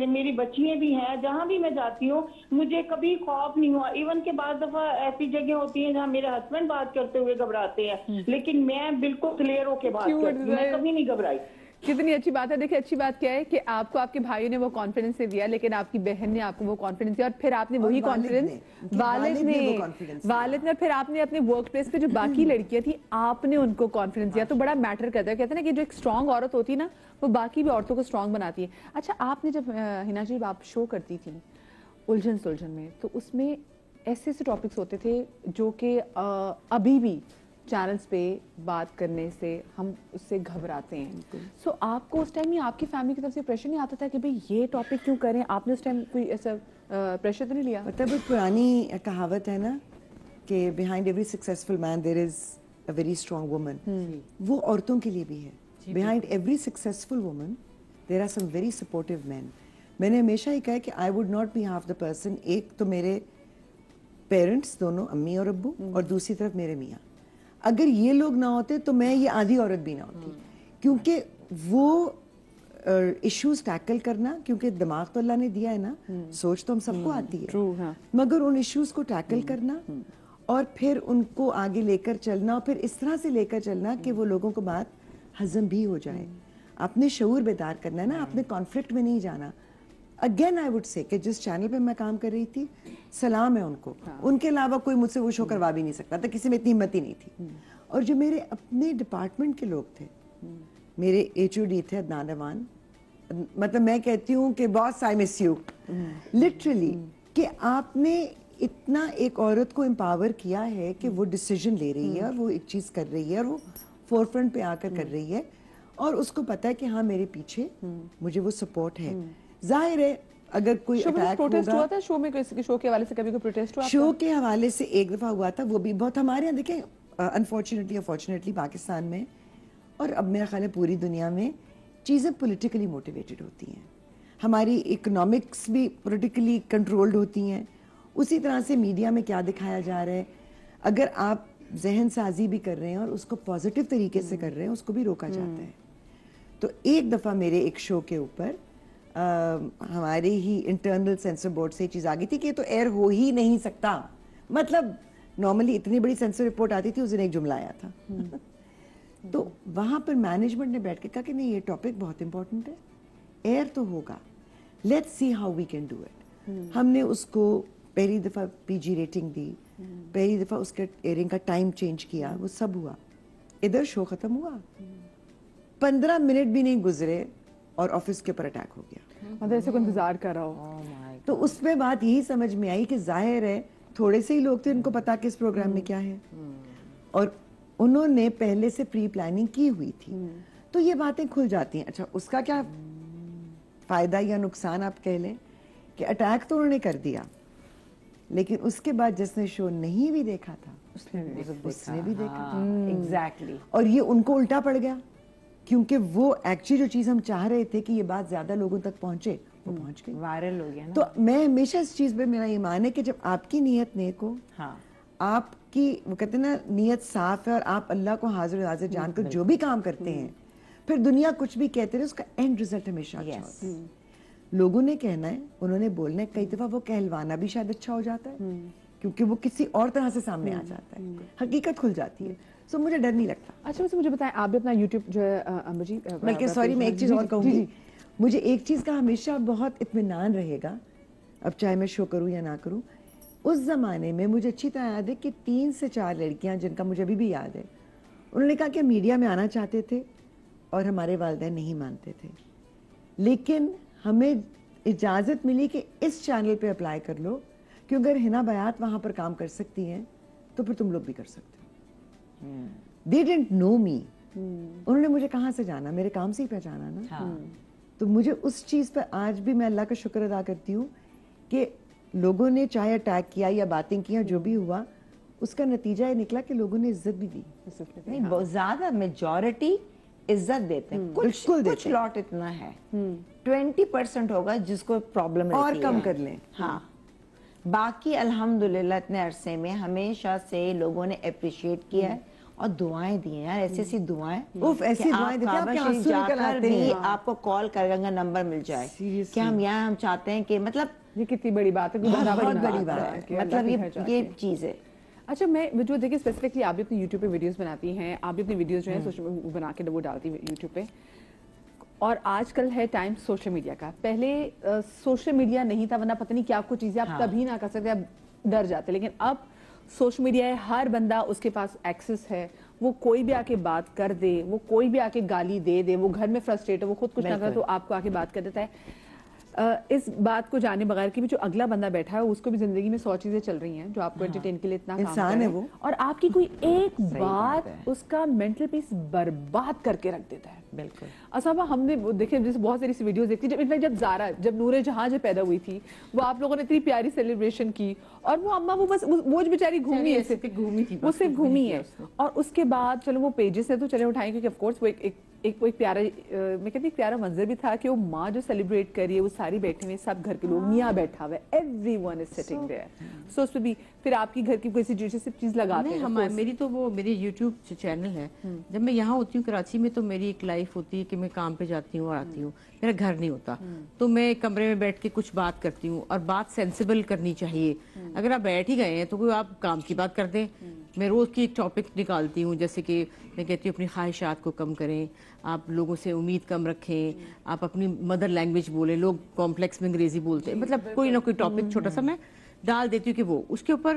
میری بچیاں بھی ہیں, جہاں بھی میں جاتی ہوں مجھے کبھی خوف نہیں ہوا. ایون کہ بعض دفعہ ایسی جگہ ہوتی ہیں جہاں میرے ہسبینڈ بات کرتے ہوئے گھبراتے ہیں, لیکن میں بالکل کلیئر ہو کے بات کرتی ہوں, میں کبھی نہیں گھبرائی. کتنی اچھی بات ہے. دیکھیں اچھی بات کیا ہے کہ آپ کو آپ کے بھائیوں نے وہ کانفیڈنس دیا, لیکن آپ کی بہن نے آپ کو وہ کانفیڈنس دیا, اور پھر آپ نے وہی کانفیڈنس والد نے, پھر آپ نے اپنے ورک پلیس پہ جو باقی لڑکیاں تھیں آپ نے ان کو کانفیڈنس دیا. تو بڑا میٹر کرتا ہے, کہتے ہیں نا کہ جو ایک اسٹرانگ عورت ہوتی ہے نا وہ باقی بھی عورتوں کو اسٹرانگ بناتی ہے. اچھا آپ نے جب ہنا جی آپ شو کرتی تھی الجھن سلجھن میں, تو اس میں ایسے ٹاپکس ہوتے تھے جو کہ ابھی بھی چینلز پہ بات کرنے سے ہم اس سے گھبراتے ہیں. سو آپ کو اس ٹائم یہ آپ کی فیملی کی طرف سے پریشر نہیں آتا تھا کہ بھئی یہ ٹاپک کیوں کریں؟ آپ نے اس ٹائم کوئی ایسا پریشر تو نہیں لیا؟ مطلب ایک پرانی کہاوت ہے نا کہ behind every successful man there is a very strong woman. وہ عورتوں کے لیے بھی ہے. Behind every successful woman there are some very supportive men. میں نے ہمیشہ یہ کہا کہ I would not be half the person. ایک تو میرے پیرنٹس دونوں, امی اور ابو, اور دوسری طرف میرے میاں. اگر یہ لوگ نہ ہوتے تو میں یہ آدھی عورت بھی نہ ہوتی, کیونکہ وہ ایشوز ٹیکل کرنا, کیونکہ دماغ تو اللہ نے دیا ہے نا, سوچ تو ہم سب کو آتی ہے, مگر ان ایشوز کو ٹیکل کرنا اور پھر ان کو آگے لے کر چلنا, اور پھر اس طرح سے لے کر چلنا کہ وہ لوگوں کو بات ہضم بھی ہو جائے. اپنے شعور بیدار کرنا ہے نا, اپنے کانفلکٹ میں نہیں جانا. اگین آئی وڈ سے کہ جس چینل پہ میں کام کر رہی تھی سلام ہے ان کو, ان کے علاوہ کوئی مجھ سے وہ شو کروا بھی نہیں سکتا تھا, کسی میں اتنی ہمت ہی نہیں تھی. اور جو میرے اپنے ڈپارٹمنٹ کے لوگ تھے, میرے HOD تھے عدنان امان, مطلب میں کہتی ہوں کہ باس آئی مس یو لٹرلی, کہ آپ نے اتنا ایک عورت کو امپاور کیا ہے کہ وہ ڈیسیجن لے رہی ہے اور وہ ایک چیز کر رہی ہے اور وہ فور فرنٹ پہ آ کر رہی ہے, اور اس کو پتا ہے کہ ہاں میرے پیچھے مجھے وہ سپورٹ ہے. ظاہر ہے اگر کوئی اٹیک ہوگا, شو میں شو کے حوالے سے کبھی کوئی پروٹیسٹ ہوا؟ شو کے حوالے سے ایک دفعہ ہوا تھا, وہ بھی بہت ہمارے یہاں دیکھیں انفارچونیٹلی پاکستان میں اور اب میرا خیال ہے پوری دنیا میں چیزیں پولیٹیکلی موٹیویٹڈ ہوتی ہیں, ہماری اکنامکس بھی پولیٹیکلی کنٹرولڈ ہوتی ہیں, اسی طرح سے میڈیا میں کیا دکھایا جا رہا ہے, اگر آپ ذہن سازی بھی کر رہے ہیں اور اس کو پازیٹیو طریقے سے کر رہے ہیں اس کو بھی روکا جاتا ہے. تو ایک دفعہ میرے ایک شو کے اوپر ہمارے ہی انٹرنل سینسر بورڈ سے یہ چیز آ گئی تھی کہ یہ تو ایئر ہو ہی نہیں سکتا, مطلب نارملی اتنی بڑی سینسر رپورٹ آتی تھی, اس دن ایک جملہ آیا تھا. تو وہاں پر مینجمنٹ نے بیٹھ کے کہا کہ نہیں یہ ٹاپک بہت امپورٹنٹ ہے, ایئر تو ہوگا, let's see how we can do it. ہم نے اس کو پہلی دفعہ PG ریٹنگ دی, پہلی دفعہ اس کے ایئرنگ کا ٹائم چینج کیا, وہ سب ہوا. ادھر شو ختم ہوا, 15 منٹ بھی نہیں گزرے اور آفس کے اوپر اٹیک ہو گیا. مطلب ایسے کو انتظار کر رہا ہو. تو اس میں بات یہی سمجھ میں آئی کہ ظاہر ہے تھوڑے سے ہی لوگ تھے ان کو پتا کہ اس پروگرام میں کیا ہے, اور انہوں نے پہلے سے پری پلاننگ کی ہوئی تھی. تو یہ باتیں کھل جاتی ہیں. اچھا اس کا کیا فائدہ یا نقصان آپ کہہ لیں کہ اٹیک تو انہوں نے کر دیا, لیکن اس کے بعد جس نے شو نہیں بھی دیکھا تھا اس نے بھی دیکھا. ایگزیکٹلی. اور یہ ان کو الٹا پڑ گیا, کیونکہ وہ ایکچولی جو چیز ہم چاہ رہے تھے کہ یہ بات زیادہ لوگوں تک پہنچے, وہ پہنچ گئی, وائرل ہو گیا نا. تو میں ہمیشہ اس چیز پہ میرا ایمان ہے کہ جب آپ کی نیت نیک ہو, آپ کی وہ کہتے ہیں نا نیت صاف ہے, اور آپ اللہ کو حاضر حاضر جان کر جو بھی کام کرتے ہیں, پھر دنیا کچھ بھی کہتے رہے اس کا اینڈ ریزلٹ ہمیشہ اچھا ہوتا ہے. لوگوں نے کہنا ہے, انہوں نے بولنا ہے, کئی دفعہ وہ کہلوانا بھی شاید اچھا ہو جاتا ہے کیونکہ وہ کسی اور طرح سے سامنے آ جاتا ہے, حقیقت کھل جاتی ہے. سو مجھے ڈر نہیں لگتا. اچھا ویسے مجھے بتائیں, آپ بھی اپنا یوٹیوب جو ہے امبر جی, بلکہ سوری میں ایک چیز اور کہوں گی, مجھے ایک چیز کا ہمیشہ بہت اطمینان رہے گا, اب چاہے میں شو کروں یا نہ کروں. اس زمانے میں مجھے اچھی طرح یاد ہے کہ 3 سے 4 لڑکیاں, جن کا مجھے ابھی بھی یاد ہے, انہوں نے کہا کہ میڈیا میں آنا چاہتے تھے اور ہمارے والدین نہیں مانتے تھے, لیکن ہمیں اجازت ملی کہ اس چینل پہ اپلائی کر لو, کیونکہ اگر ہنا بیات وہاں پر کام کر سکتی ہیں تو پھر تم لوگ بھی کر سکتے ہو. They didn't know me. انہوں نے مجھے کہاں سے جانا, میرے کام سے ہی پہچانا نا. تو مجھے اس چیز پر آج بھی میں اللہ کا شکر ادا کرتی ہوں کہ لوگوں نے چاہے اٹیک کیا یا باتیں کی, جو بھی ہوا اس کا نتیجہ یہ نکلا کہ لوگوں نے عزت بھی دی. نہیں, بہت زیادہ میجورٹی عزت دیتے ہیں, کچھ لاٹ اتنا ہے 20% ہوگا جس کو پرابلم اور کم کر لیں. ہاں, باقی الحمدللہ اتنے عرصے میں ہمیشہ سے لوگوں نے اپریشیٹ کیا ہے اور دعائیں دی ہیں یار, ایسی ایسی دعائیں, ایسی دعائیں دیتے ہیں, آپ کے آنسو نکل آتے ہیں. آپ کو کال کر گا نمبر مل جائے کہ ہم یہاں, ہم چاہتے ہیں کہ مطلب یہ کتنی بڑی بات ہے, بہت بڑی بات ہے, مطلب یہ چیز ہے. اچھا میں جو دیکھیں اسپیسیفکلی آپ بھی اپنے یوٹیوب پہ ویڈیوز بناتی ہیں, آپ بھی اپنی ویڈیوز جو ہیں سوشل بنا کے وہ ڈالتی ہیں یوٹیوب پہ, اور آج کل ہے ٹائم سوشل میڈیا کا. پہلے سوشل میڈیا نہیں تھا, ورنہ پتہ نہیں کیا کچھ چیزیں آپ کبھی نہ کر سکتے, آپ ڈر جاتے, لیکن اب سوشل میڈیا ہے, ہر بندہ اس کے پاس ایکسس ہے, وہ کوئی بھی آ کے بات کر دے, وہ کوئی بھی آ کے گالی دے دے, وہ گھر میں فرسٹریٹ ہو, وہ خود کچھ نہ کرے تو آپ کو آ کے بات کر دیتا ہے. اس بات کو جانے بغیر کہ جو اگلا بندہ بیٹھا ہے اس کو بھی زندگی میں 100 چیزیں چل رہی ہیں جو آپ کو انٹرٹین کے لیے اتنا انسان ہے وہ, اور آپ کی کوئی ایک بات اس کا مینٹل پیس برباد کر کے رکھ دیتا ہے. بالکل. اصابہ ہم نے دیکھے جیسے بہت ساری ویڈیوز دیکھتی, جب زارا, جب نور جہاں جب پیدا ہوئی تھی, وہ آپ لوگوں نے اتنی پیاری سیلیبریشن کی, اور وہ اماں وہ بس وہ بیچاری گھومی ہے, وہ صرف گھومی ہے, اور اس کے بعد چلو وہ پیجز سے تو چلے اٹھائیں, کیونکہ آف کورس وہ ایک پیارا, میں کہتی ایک پیارا منظر بھی تھا کہ وہ ماں جو سیلیبریٹ کر رہی ہے, وہ ساری بیٹھے ہوئے, سب گھر کے لوگ, میاں بیٹھا ہوا ہے, everyone is sitting there. So اس پہ بھی پھر آپ کی گھر کی کوئی سی چیز لگاتے ہیں. میری تو وہ میری یوٹیوب چینل ہے, جب میں یہاں ہوتی ہوں کراچی میں تو میری ایک لائف ہوتی ہے کہ میں کام پہ جاتی ہوں اور آتی ہوں, میرا گھر نہیں ہوتا, تو میں کمرے میں بیٹھ کے کچھ بات کرتی ہوں, اور بات سینسیبل کرنی چاہیے. اگر آپ بیٹھ ہی گئے ہیں تو کوئی آپ کام کی بات کر دیں. میں روز کی ایک ٹاپک نکالتی ہوں, جیسے کہ میں کہتی ہوں اپنی خواہشات کو کم کریں, آپ لوگوں سے امید کم رکھیں, آپ اپنی مدر لینگویج بولیں. لوگ کمپلیکس میں انگریزی بولتے ہیں, مطلب کوئی نہ کوئی ٹاپک چھوٹا سا میں ڈال دیتی ہوں کہ وہ اس کے اوپر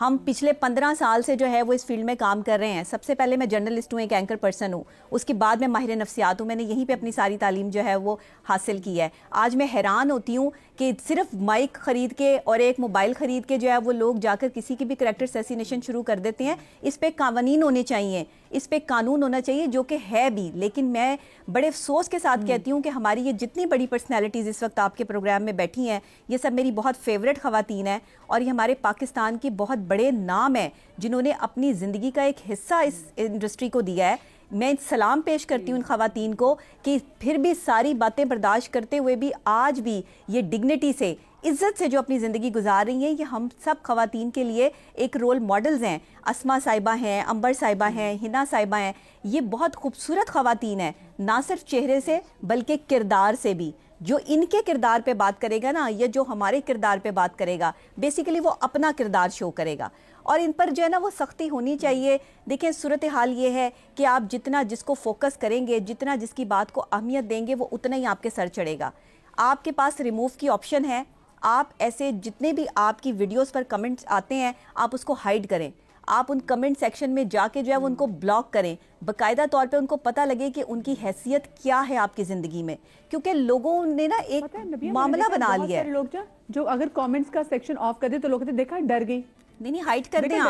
ہم پچھلے 15 سال سے جو ہے وہ اس فیلڈ میں کام کر رہے ہیں. سب سے پہلے میں جرنلسٹ ہوں, ایک اینکر پرسن ہوں, اس کے بعد میں ماہر نفسیات ہوں. میں نے یہیں پہ اپنی ساری تعلیم جو ہے وہ حاصل کی ہے. آج میں حیران ہوتی ہوں کہ صرف مائک خرید کے اور ایک موبائل خرید کے جو ہے وہ لوگ جا کر کسی کی بھی کریکٹر اسیسینیشن شروع کر دیتے ہیں. اس پہ قوانین ہونے چاہیے, اس پہ قانون ہونا چاہیے, جو کہ ہے بھی. لیکن میں بڑے افسوس کے ساتھ کہتی ہوں کہ ہماری یہ جتنی بڑی پرسنالٹیز اس وقت آپ کے پروگرام میں بیٹھی ہیں, یہ سب میری بہت فیوریٹ خواتین ہیں, اور یہ ہمارے پاکستان کے بہت بڑے نام ہیں جنہوں نے اپنی زندگی کا ایک حصہ اس انڈسٹری کو دیا ہے. میں سلام پیش کرتی ہوں ان خواتین کو کہ پھر بھی ساری باتیں برداشت کرتے ہوئے بھی آج بھی یہ ڈگنیٹی سے, عزت سے جو اپنی زندگی گزار رہی ہیں. یہ ہم سب خواتین کے لیے ایک رول ماڈلز ہیں. اسما صاحبہ ہیں, امبر صاحبہ ہیں, ہنا صاحبہ ہیں. یہ بہت خوبصورت خواتین ہیں, نہ صرف چہرے سے بلکہ کردار سے بھی. جو ان کے کردار پہ بات کرے گا نا, یا جو ہمارے کردار پہ بات کرے گا, بیسیکلی وہ اپنا کردار شو کرے گا. اور ان پر جو ہے نا وہ سختی ہونی چاہیے. دیکھیں صورتحال یہ ہے کہ آپ جتنا جس کو فوکس کریں گے, جتنا جس کی بات کو اہمیت دیں گے, وہ اتنا ہی آپ کے سر چڑھے گا. آپ کے پاس ریموو کی آپشن ہے. آپ ایسے جتنے بھی آپ کی ویڈیوز پر کمنٹس آتے ہیں, آپ اس کو ہائیڈ کریں. آپ ان کمنٹ سیکشن میں جا کے جو ہے وہ ان کو بلاک کریں. باقاعدہ طور پہ ان کو پتہ لگے کہ ان کی حیثیت کیا ہے آپ کی زندگی میں, کیونکہ لوگوں نے نا ایک معاملہ بنا لیا ہے. لوگ جو اگر کامنٹس کا سیکشن آف کر دے تو لوگ کہتے ہیں دیکھا ڈر گئی. نہیں ہائٹ کر دیں, آپ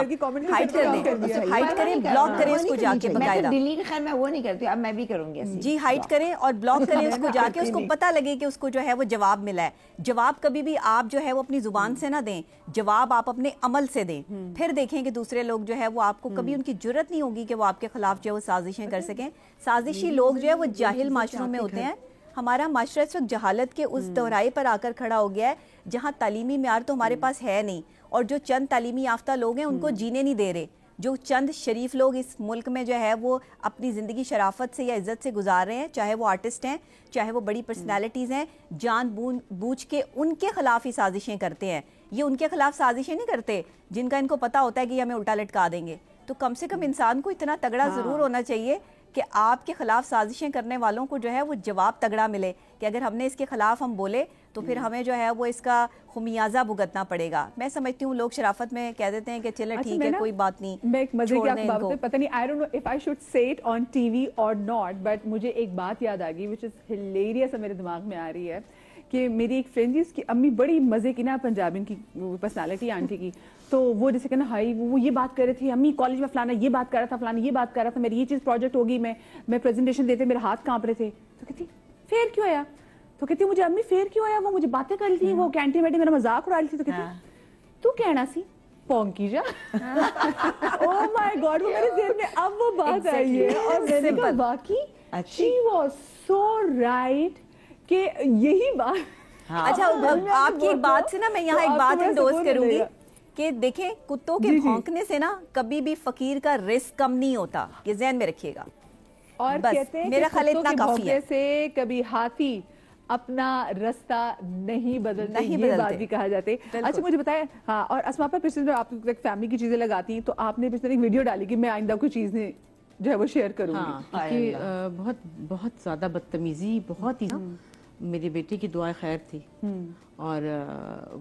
ہائٹ کر دیں, ہائٹ کریں, بلاک کریں اس کو جا کے باقاعدہ. ڈیلیٹ خیر میں وہ نہیں کرتی, اب میں بھی کروں گی ایسے. جی ہائٹ کریں اور بلاک کریں اس کو جا کے, اس کو پتہ لگے کہ اس کو جو ہے وہ جواب ملا ہے. جواب کبھی بھی آپ جو ہے وہ اپنی زبان سے نہ دیں, جواب آپ اپنے عمل سے دیں. پھر دیکھیں کہ دوسرے لوگ جو ہے وہ آپ کو کبھی ان کی جرت نہیں ہوگی کہ وہ آپ کے خلاف جو ہے وہ سازشیں کر سکیں. سازشی لوگ جو ہے وہ جاہل معاشروں میں ہوتے ہیں. ہمارا معاشرہ اس وقت جہالت کے اس دہرائی پر آ کر کھڑا ہو گیا ہے جہاں تعلیمی معیار تو ہمارے پاس ہے نہیں, اور جو چند تعلیمی یافتہ لوگ ہیں ان کو جینے نہیں دے رہے. جو چند شریف لوگ اس ملک میں جو ہے وہ اپنی زندگی شرافت سے یا عزت سے گزار رہے ہیں, چاہے وہ آرٹسٹ ہیں, چاہے وہ بڑی پرسنالٹیز ہیں, جان بوجھ کے ان کے خلاف ہی سازشیں کرتے ہیں. یہ ان کے خلاف سازشیں نہیں کرتے جن کا ان کو پتہ ہوتا ہے کہ یہ ہمیں الٹا لٹکا دیں گے. تو کم سے کم انسان کو اتنا تگڑا ضرور ہونا چاہیے کہ آپ کے خلاف سازشیں کرنے والوں کو جو ہے وہ جواب تگڑا ملے کہ اگر ہم نے اس کے خلاف ہم بولے تو پھر ہمیں جو ہے وہ اس کا خمیازہ بھگتنا پڑے گا. میں سمجھتی ہوں لوگ شرافت میں کہہ دیتے ہیں کہ چلے ٹھیک ہے کوئی بات نہیں, میں ایک مزے کی آپ کو بات پتہ نہیں, I don't know if I should say it on TV or not, but مجھے ایک بات یاد آ گئی which is hilarious, میرے دماغ میں آ رہی ہے کہ میری ایک فرینڈ جی, اس کی امی بڑی مزے کی نا پنجابی کی پرسنالٹی آنٹی کی, تو وہ جیسے کہ نا ہائی وہ یہ بات کر رہے تھے, امی کالج میں فلانا یہ بات کر رہا تھا, فلانا یہ بات کر رہا تھا, میری یہ چیز پروجیکٹ ہوگی, میں پریزنٹیشن دیتے میرے ہاتھ کانپ رہے تھے. تو کہتی فیر کیوں آیا, تو کہتی مجھے امی فیر کیوں آیا, وہ مجھے باتیں کر رہی تھی, وہ کینٹین بیٹھی میرا مذاق اڑا رہی تھی. تو کہتی تو کہنا سی پونکی جا. اوہ مائی گاڈ, وہ میرے ذہن میں اب وہ بات آئی ہے, اور میں نے کہا واقعی شی واز سو رائٹ کہ یہی بات. اچھا آپ کی ایک بات سے نا میں یہاں ایک بات انڈوز کروں گی کہ دیکھیں کتوں کے بھونکنے سے نا کبھی بھی فقیر کا رزق کم نہیں ہوتا, یہ ذہن میں رکھیے گا. اور کہتے ہیں میرا خیال اتنا کافی ہے سے کبھی ہاتھی اپنا رستہ نہیں بدلتے, یہ بات بھی کہا جاتے. اچھا مجھے بتائیں, ہاں, اور اسما پر پچھلے آپ فیملی کی چیزیں لگاتی ہیں, تو آپ نے پچھلے ایک ویڈیو ڈالی کہ میں آئندہ کوئی چیز نہیں جو ہے وہ شیئر کروں گی. بہت زیادہ بدتمیزی, بہت ہی میری بیٹی کی دعائیں خیر تھی, اور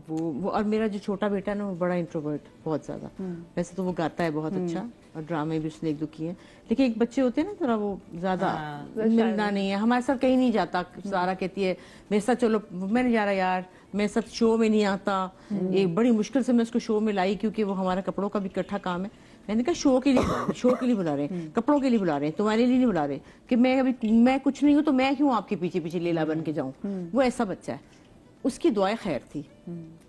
وہ اور میرا جو چھوٹا بیٹا ہے نا وہ بڑا انٹروورٹ بہت زیادہ. ویسے تو وہ گاتا ہے بہت اچھا, اور ڈرامے بھی اس نے ایک دو کیے ہیں, لیکن ایک بچے ہوتے ہیں نا ذرا وہ زیادہ ملنا نہیں ہے, ہمارے ساتھ کہیں نہیں جاتا. سارا کہتی ہے میرے ساتھ چلو, میں نہیں جا رہا یار, میرے ساتھ شو میں نہیں آتا. ایک بڑی مشکل سے میں اس کو شو میں لائی کیونکہ وہ ہمارا کپڑوں کا بھی اکٹھا کام ہے. میں نے کہا شو کے لیے بلا رہے ہیں, کپڑوں کے لیے بلا رہے ہیں, تمہارے لیے نہیں بلا رہے کہ میں کچھ نہیں ہوں تو میں کیوں آپ کے پیچھے پیچھے لیلا بن کے جاؤں. وہ ایسا بچہ ہے. اس کی دعائیں خیر تھی,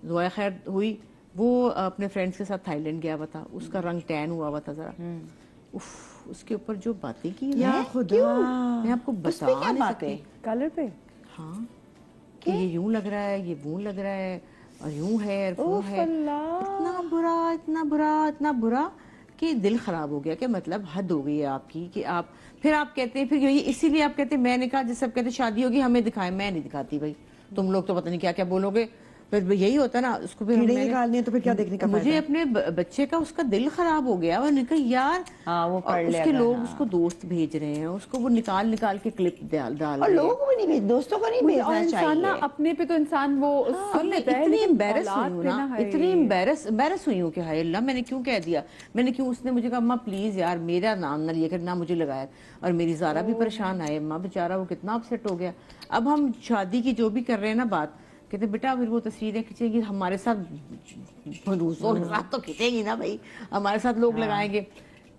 دعائیں خیر ہوئی. وہ اپنے فرینڈس کے ساتھ تھائی لینڈ گیا ہوا تھا, اس کا رنگ ٹین ہوا ہوا تھا ذرا. اس کے اوپر جو باتیں کی یا خدا, میں آپ کو بتا نہیں سکتی. کلر پہ ہاں کہ یہ یوں لگ رہا ہے, یہ وہ لگ رہا ہے, اور یوں ہے اور وہ ہے. اتنا برا اتنا برا اتنا برا کہ دل خراب ہو گیا, کہ مطلب حد ہو گئی ہے آپ کی کہ آپ پھر آپ کہتے ہیں, پھر اسی لیے آپ کہتے ہیں, میں نے کہا جس سب کہتے ہیں شادی ہوگی ہمیں دکھائیں, میں نہیں دکھاتی بھائی, تم لوگ تو پتہ نہیں کیا کیا بولو گے. پھر یہی ہوتا نا اس کو پھر کیڑے نکالنے ہیں تو پھر کیا دیکھنے کا مجھے اپنے بچے کا اس کا دل خراب ہو گیا اور کہا یار وہ اور اس کے لوگ اس کو دوست بھیج رہے ہیں اس کو وہ نکال کے کلپ ڈال اور لوگوں کو بھی نہیں بھیج دوستوں کو نہیں اور بھیجنا انسان نا چاہیے. اپنے پہ تو انسان وہ سن لیتا ہے اتنی لیکن امبیرس اولاد ہوئی ہوں پہ نا ہے اتنی امبیرس ہوئی ہوں کہ ہائے اللہ میں نے کیوں کہہ دیا میں نے کیوں. اس نے مجھے کہا اماں پلیز یار میرا نام نہ لیا کر نہ مجھے لگایا. اور میری زارا بھی پریشان آئے اماں بیچارہ وہ کتنا اپسیٹ ہو گیا. اب ہم شادی کی جو بھی کر رہے ہیں نا بات کہتے بیٹا پھر وہ تصویریں کھینچیں گی ہمارے ساتھ دوستوں کے ساتھ تو کھینچیں گی نا بھائی ہمارے ساتھ لوگ لگائیں گے.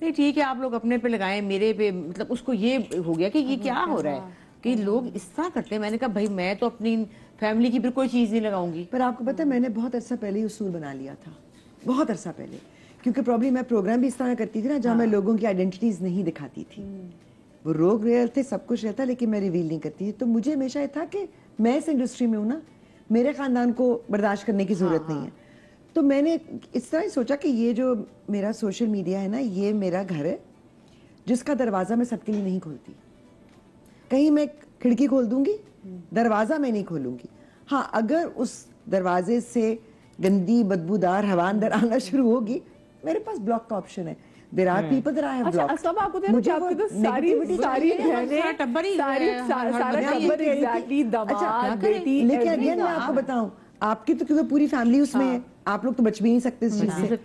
نہیں ٹھیک ہے آپ لوگ اپنے پہ لگائیں میرے پہ مطلب اس کو یہ ہو گیا کہ یہ کیا ہو رہا ہے کہ لوگ اس طرح کرتے ہیں. میں نے کہا بھائی میں تو اپنی فیملی کی پھر کوئی چیز نہیں لگاؤں گی. پر آپ کو پتہ ہے میں نے بہت عرصہ پہلے ہی اصول بنا لیا تھا بہت عرصہ پہلے کیونکہ پرابلی میں پروگرام بھی اس طرح کرتی تھی نا جہاں میں لوگوں کی آئیڈینٹیٹیز نہیں دکھاتی تھی. وہ روگ ریئل تھے سب کچھ رہتا لیکن میں ریویل نہیں کرتی تھی. تو مجھے ہمیشہ یہ تھا کہ میں اس انڈسٹری میں ہوں نا میرے خاندان کو برداشت کرنے کی ضرورت نہیں ہے. تو میں نے اس طرح ہی سوچا کہ یہ جو میرا سوشل میڈیا ہے نا یہ میرا گھر ہے جس کا دروازہ میں سب کے لیے نہیں کھولتی. کہیں میں کھڑکی کھول دوں گی دروازہ میں نہیں کھولوں گی. ہاں اگر اس دروازے سے گندی بدبودار ہوا اندر آنا شروع ہوگی میرے پاس بلاک کا آپشن ہے. There are people that I have blocked. اچھا اب آپ کو دیکھو کہ آپ کی تو ساری سارا ٹبر ہی ایگزیکٹلی دماد بیٹی لیکن اگین میں آپ کو بتاؤں آپ کی تو پوری فیملی اس میں ہے آپ لوگ تو بچ بھی نہیں سکتے اس چیز سے.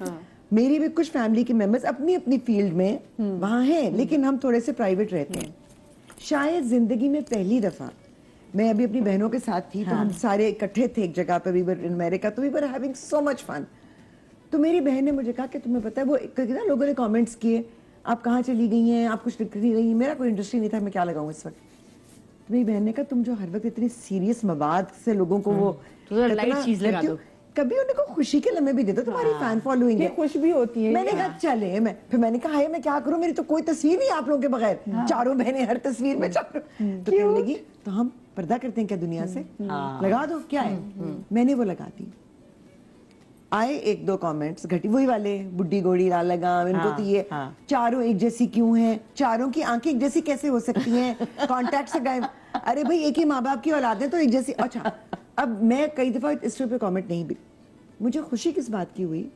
میری بھی کچھ فیملی کے ممبرز اپنی اپنی فیلڈ میں وہاں ہیں لیکن ہم تھوڑے سے پرائیویٹ رہتے ہیں. شاید زندگی میں پہلی دفعہ میں ابھی اپنی بہنوں کے ساتھ تھی تو ہم سارے اکٹھے تھے ایک جگہ پہ وی ور ان امیریکا تو وی ور ہیونگ سو مچ فن. تو میری بہن نے مجھے کہا کہ تمہیں پتہ ہے وہ لوگوں نے کامنٹس کیے آپ کہاں چلی گئی ہیں آپ کچھ لکھ رہی ہیں. میرا کوئی انٹرسٹ نہیں تھا میں کیا لگاؤں اس وقت. تو میری بہن نے کہا تم جو ہر وقت اتنی سیریس مواد سے لوگوں کو وہ کبھی انہیں کو خوشی کے لمحے بھی دیتا تمہاری فین فالوئنگ ہے خوش بھی ہوتی ہے. میں نے کہا چلے پھر میں نے کہا میں کیا کروں میری تو کوئی تصویر نہیں آپ لوگوں کے بغیر چاروں بہنیں ہر تصویر میں چاروں. تو کہنے لگی تو ہم پردہ کرتے ہیں کیا دنیا سے لگا دو کیا ہے. میں نے وہ لگا دی. آئے ایک دو کامنٹس گھٹی وہی والے بڈھی گوڑی لال لگام ان کو تو یہ چاروں ایک جیسی کیوں ہیں چاروں کی آنکھیں ایک جیسی کیسے ہو سکتی ہیں کانٹیکٹ سے گئے. ارے بھائی ایک ہی ماں باپ کی اولاد ہے تو ایک جیسی. اچھا اب میں کئی دفعہ اس پہ کامنٹ نہیں بھی مجھے خوشی کس بات کی ہوئی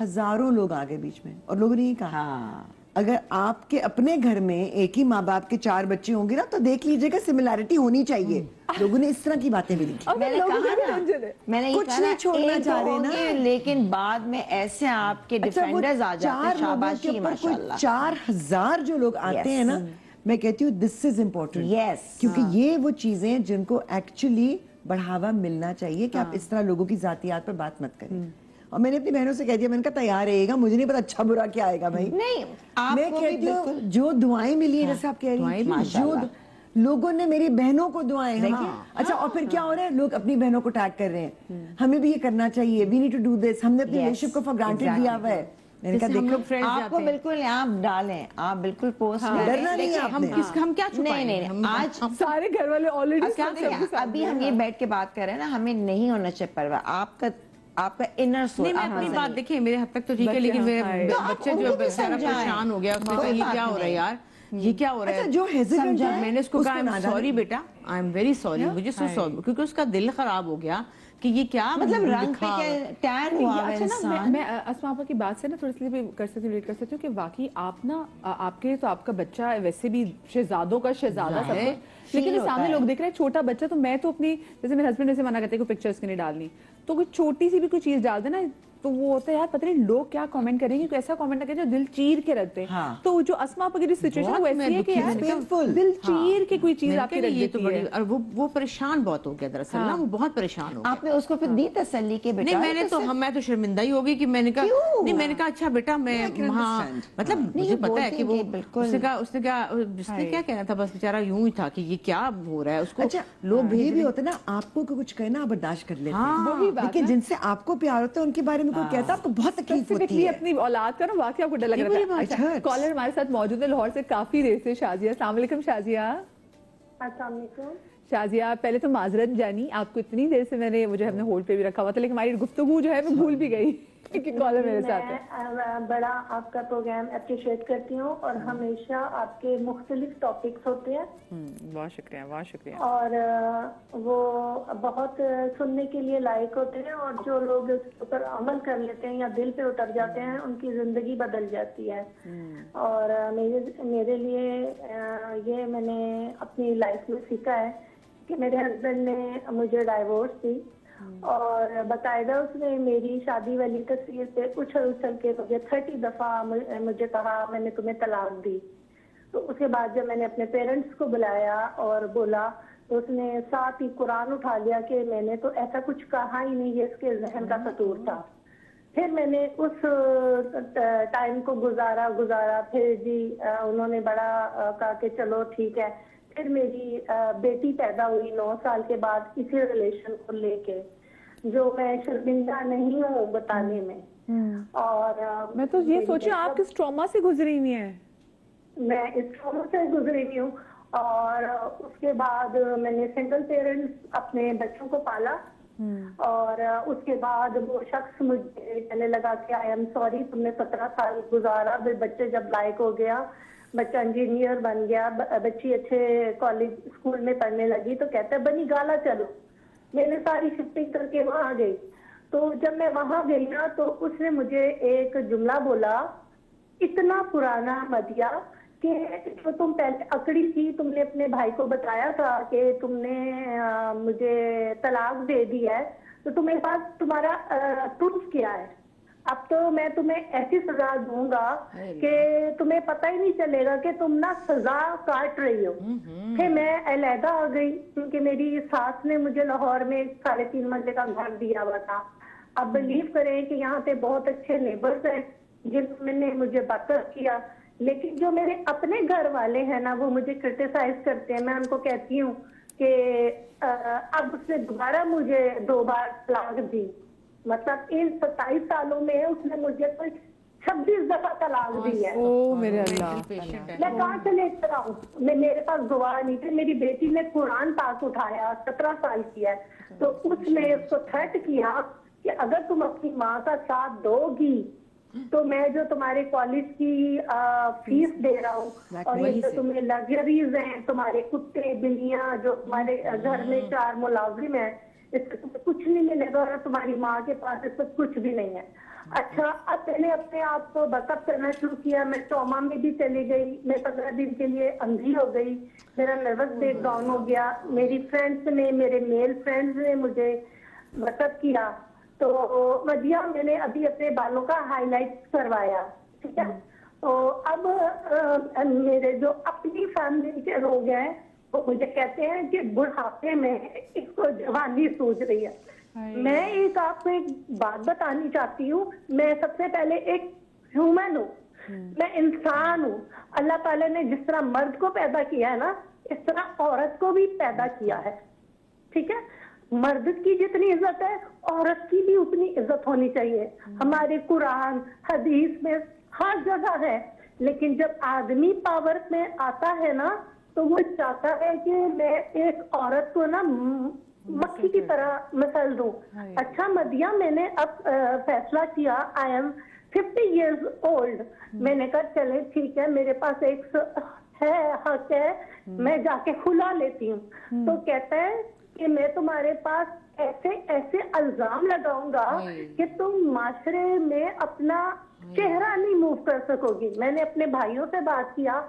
ہزاروں لوگ آ گئے بیچ میں اور لوگوں نے یہ کہا اگر آپ کے اپنے گھر میں ایک ہی ماں باپ کے 4 بچے ہوں گے نا تو دیکھ لیجئے گا سملیرٹی ہونی چاہیے. لوگوں نے اس طرح کی باتیں بھی لکھی. میں نے کہا میں نے کچھ نہیں چھوڑنا چاہ رہے نا لیکن بعد میں ایسے آپ کے ڈیفینڈرز آ جاتے ہیں شاباشی ماشاءاللہ. 4000 جو لوگ آتے ہیں نا میں کہتی ہوں دس از امپورٹنٹ کیونکہ یہ وہ چیزیں جن کو ایکچولی بڑھاوا ملنا چاہیے کہ آپ اس طرح لوگوں کی ذاتیات پر بات مت کریں. اور میں نے اپنی بہنوں سے کہہ دیا میں نے کہا تیار رہے گا مجھے نہیں پتا اچھا برا کیا آئے گا بھائی. نہیں میں کہتی ہوں جو دعائیں ملی ہیں جیسے آپ کہہ رہی ہیں جو لوگوں نے میری بہنوں کو دعائیں اچھا اور پھر کیا ہو رہا ہے لوگ اپنی بہنوں کو ٹیگ کر رہے ہیں. ہمیں بھی یہ کرنا چاہیے we need to do this. ہم نے اپنی ریلیشن کو فار گرانٹیڈ لیا ہوا ہے. میں نے کہا دیکھو آپ کو بالکل آپ ڈالیں آپ بالکل پوسٹ ڈرنا نہیں ہے آپ نے. ہم کیا چھپائیں نہیں آج سارے گھر والے آلریڈی ابھی ہم یہ بیٹھ کے بات کر رہے ہیں نا ہمیں نہیں ہونا چاہیے پرواہ آپ کا انر سول. نہیں میں اپنی بات دیکھیں میرے حد تک تو ٹھیک ہے لیکن میرے بچے جو بیچارہ پریشان ہو گیا اس نے کہا یہ کیا ہو رہا ہے یار یہ کیا ہو رہا ہے. جو ہیزیٹنٹ ہے میں نے اس کو کہا I am sorry beta I am very sorry مجھے سو سوری کیونکہ اس کا دل خراب ہو گیا کہ یہ کیا مطلب رنگ پہ ٹین ہوا ہے انسان. میں اسما آپا کی بات سے نا تھوڑی سی بھی کر سکتی ہوں کہ واقعی آپ نا آپ کے تو آپ کا بچہ ویسے بھی شہزادوں کا شہزادہ سب کچھ لیکن سامنے لوگ دیکھ رہے ہیں چھوٹا بچہ. تو میں تو اپنی جیسے میرے ہسبینڈ ایسے منع کرتے ہیں کہ پکچرز کے نہیں ڈالنی تو کوئی چھوٹی سی بھی کوئی چیز ڈال دے نا تو وہ ہوتا ہے یار پتہ نہیں لوگ کیا کامنٹ کریں گے. ایسا کامنٹ نہ کریں جو دل چیر کے رکھتے ہیں. تو جو اسما آپا کی جو سچویشن ہے وہ ایسی ہے کہ یار دل چیر کے کوئی چیز آپ کے رکھ دیتی ہے. اور وہ پریشان بہت ہو گیا دراصل نا وہ بہت پریشان ہو گیا. آپ نے اس کو پھر دی تسلی کے بیٹا. نہیں میں تو شرمندہ ہی ہو گئی کہ میں نے کہا نہیں میں نے کہا اچھا بیٹا میں مطلب مجھے پتا ہے کہ وہ اس نے کیا کہنا تھا بس بیچارہ یوں ہی تھا کہ یہ کیا ہو رہا ہے اس کو لوگ یہ بھی ہوتے نا آپ کو کچھ کہنا برداشت کر لیتے ہیں لیکن جن سے آپ کو پیار ہوتا ہے ان کے بارے میں کوئی کہتا ہے آپ کو بہت تکلیف ہوتی ہے. اپنی اولاد کا نا واقعی آپ کو ڈر لگ رہا ہے. کالر ہمارے ساتھ موجود ہے لاہور سے کافی دیر سے شازیہ. السلام علیکم شازیہ. السلام علیکم شازیہ پہلے تو معذرت جانی آپ کو اتنی دیر سے میں نے مجھے ہم نے ہولڈ پہ بھی رکھا ہوا تھا لیکن ہماری گفتگو جو ہے میں بھول بھی گئی. کالر میرے ساتھ ہے. میں بڑا آپ کا پروگرام اپریشیٹ کرتی ہوں اور ہمیشہ آپ کے مختلف ٹاپکس ہوتے ہیں. بہت شکریہ, بہت شکریہ. اور وہ بہت سننے کے لیے لائق ہوتے ہیں, اور جو لوگ اس پر عمل کر لیتے ہیں یا دل پہ اتر جاتے ہیں ان کی زندگی بدل جاتی ہے. اور میرے لیے یہ میں نے اپنی لائف میں سیکھا ہے کہ میرے ہسبینڈ نے مجھے ڈائیورس دی, اور باقاعدہ اس نے میری شادی والی تصویر پہ اچھل اچھل کے مجھے 30 دفعہ مجھے کہا میں نے تمہیں طلاق دی. تو اس کے بعد جب میں نے اپنے پیرنٹس کو بلایا اور بولا تو اس نے ساتھ ہی قرآن اٹھا لیا کہ میں نے تو ایسا کچھ کہا ہی نہیں, یہ اس کے ذہن کا قصور تھا. پھر میں نے اس ٹائم کو گزارا پھر جی انہوں نے بڑا کہا کہ چلو ٹھیک ہے. پھر میری بیٹی پیدا ہوئی 9 سال کے بعد اسی ریلیشن کو لے کے, جو میں شرمندہ نہیں ہوں بتانے میں. اور میں تو یہ سوچی آپ کس ٹراما سے گزری ہوئی ہیں. میں اس ٹراما سے گزری ہوئی ہوں, اور اس کے بعد میں نے سنگل پیرنٹس اپنے بچوں کو پالا, اور اس کے بعد وہ شخص مجھے کہنے لگا کہ آئی ایم سوری تم نے 17 سال گزارا. پھر بچے جب لائق ہو گیا, بچہ انجینئر بن گیا, بچی اچھے کالج اسکول میں پڑھنے لگی, تو کہتا ہے بنی گالا چلو. میں نے ساری شفٹنگ کر کے وہاں گئی. تو جب میں وہاں گئی نا تو اس نے مجھے ایک جملہ بولا, اتنا پرانا مدیا کہ جو تم پہلے اکڑی تھی, تم نے اپنے بھائی کو بتایا تھا کہ تم نے مجھے طلاق دے دی ہے, تو تمہیں پاس تمہارا پروف کیا ہے؟ اب تو میں تمہیں ایسی سزا دوں گا کہ تمہیں پتہ ہی نہیں چلے گا کہ تم نا سزا کاٹ رہی ہو. پھر میں علیحدہ آ گئی کیونکہ میری ساس نے مجھے لاہور میں 3.5 منزلے کا گھر دیا ہوا تھا. اب بلیو کریں کہ یہاں پہ بہت اچھے نیبرز ہیں جن نے مجھے برطرف کیا, لیکن جو میرے اپنے گھر والے ہیں نا وہ مجھے کرٹیسائز کرتے ہیں. میں ان کو کہتی ہوں کہ اب اس نے دوبارہ مجھے 2 بار طلاق دی, مطلب ان 27 سالوں میں اس نے مجھے کوئی 26 دفعہ طلاق دی ہے. او میرے اللہ, میں کہاں سے لے کر آؤں؟ میرے پاس گواہ نہیں تھے. میری بیٹی نے قرآن پاک اٹھایا, 17 سال کی ہے, تو اس نے اس کو تھریٹ کیا کہ اگر تم اپنی ماں کا ساتھ دو گی تو میں جو تمہارے کالج کی فیس دے رہا ہوں اور یہ جو تمہیں لگژریز ہیں, تمہارے کتے بلیاں جو تمہارے گھر میں 4 ملازم ہیں, اس سے تمہیں کچھ نہیں ملے گا, اور تمہاری ماں کے پاس اس وقت کچھ بھی نہیں ہے. اچھا, اب میں نے اپنے آپ کو بیک اپ کرنا شروع کیا. میں ٹراما میں بھی چلی گئی. میں 15 دن کے لیے اندھی ہو گئی. میرا نروس بریک ڈاؤن ہو گیا. میری فرینڈس نے, میرے میل فرینڈس نے مجھے بیک اپ کیا. تو مدیہ میں نے ابھی اپنے بالوں کا ہائی لائٹ کروایا, ٹھیک ہے. تو اب میرے جو اپنی فیملی کے لوگ ہیں وہ مجھے کہتے ہیں کہ بڑھاپے میں اس کو جوانی سوچ رہی ہے. میں آپ کو ایک بات بتانی چاہتی ہوں. میں سب سے پہلے ایک ہیومن ہوں, میں انسان ہوں. اللہ تعالیٰ نے جس طرح مرد کو پیدا کیا ہے نا, اس طرح عورت کو بھی پیدا کیا ہے, ٹھیک ہے. مرد کی جتنی عزت ہے عورت کی بھی اتنی عزت ہونی چاہیے. ہمارے قرآن حدیث میں ہر جگہ ہے. لیکن جب آدمی پاور میں آتا ہے نا تو وہ چاہتا ہے کہ میں ایک عورت کو نا مکھی کی طرح مسل دوں. اچھا مدیہ, میں نے اب فیصلہ کیا, آئی ایم 50 ایئرز اولڈ. میں نے کہا چلے ٹھیک ہے, میرے پاس ایک ہے حق ہے, میں جا کے کھلا لیتی ہوں. تو کہتا ہے کہ میں تمہارے پاس ایسے ایسے الزام لگاؤں گا کہ تم معاشرے میں اپنا چہرہ نہیں موو کر سکو گی. میں نے اپنے بھائیوں سے بات کیا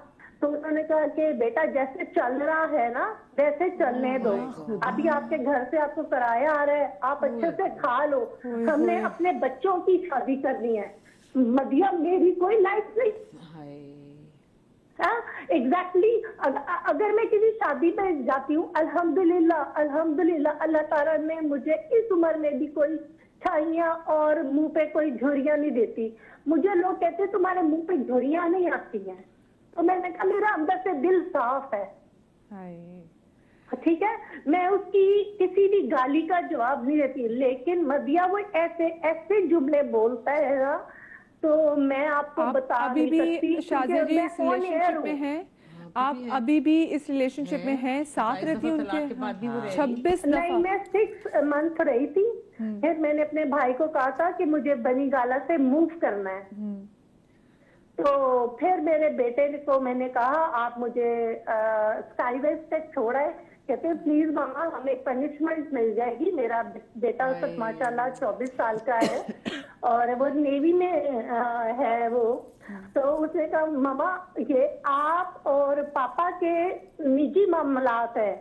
تو انہوں نے کہا کہ بیٹا جیسے چل رہا ہے نا ویسے چلنے دو. ابھی آپ کے گھر سے آپ کو کرایہ آ رہا ہے, آپ اچھے سے کھا لو. ہم نے اپنے بچوں کی شادی کرنی ہے. مدیہ میری کوئی لائف نہیں. ایگزیکٹلی اگر میں کسی شادی پہ جاتی ہوں, الحمدللہ الحمدللہ اللہ تعالیٰ نے مجھے اس عمر میں بھی کوئی چھائیاں اور منہ پہ کوئی جھریاں نہیں دیتی. مجھے لوگ کہتے ہیں تمہارے منہ پہ جھریاں نہیں آتی ہیں, تو میں نے کہا میرا اندر سے دل صاف ہے, ٹھیک ہے. میں اس کی کسی بھی گالی کا جواب نہیں دیتی. لیکن مدیہ وہ ایسے ایسے جملے بولتا ہے نا, تو میں آپ کو بتا نہیں سکتی. شازیہ جی اس ریلیشن شپ میں ہیں, آپ ابھی بھی اس ریلیشن شپ میں ہیں, ساتھ رہتی ہیں ان کے 26 نہیں, میں 6 منتھ رہی تھی. پھر میں نے اپنے بھائی کو کہا تھا کہ مجھے بنی گالا سے موو کرنا ہے. تو پھر میرے بیٹے کو میں نے کہا آپ مجھے اسکائی ویز تک چھوڑا ہے. کہتے ہیں پلیز ماما ہمیں پنشمنٹ مل جائے گی. میرا بیٹا اس وقت ماشاء اللہ 24 سال کا ہے اور وہ نیوی میں ہے وہ. تو اس نے کہا ماما یہ آپ اور پاپا کے نجی معاملات ہے,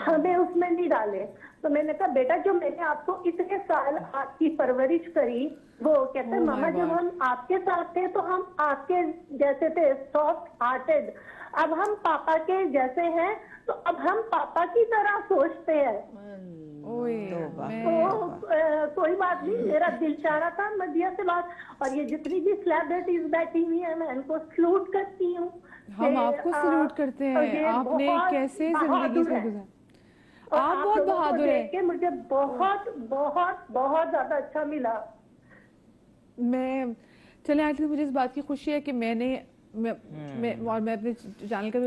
ہمیں اس میں نہیں ڈالے. تو میں نے کہا بیٹا جو میں نے آپ کو اتنے سال آپ کی پرورش کری, وہ کہتے ہیں ماما جب ہم آپ کے ساتھ تھے تو ہم آپ کے جیسے تھے, سافٹ ہارٹیڈ. اب ہم پاپا کے جیسے ہیں تو اب ہم پاپا کی طرح سوچتے ہیں. تو کوئی بات نہیں, میرا دل چاہ رہا تھا مدیہ سے بات. اور یہ جتنی بھی سیلیبریٹیز بیٹھی ہوئی ہیں میں ان کو سلوٹ کرتی ہوں. ہم آپ کو سلوٹ کرتے ہیں, آپ نے کیسے زندگی سے گزارا. آپ بہت بہادر ہیں. دیکھ کے مجھے بہت بہت بہت زیادہ اچھا ملا. میں چلیں آج مجھے اس بات کی خوشی ہے کہ میں نے اور میں اپنے چینل کا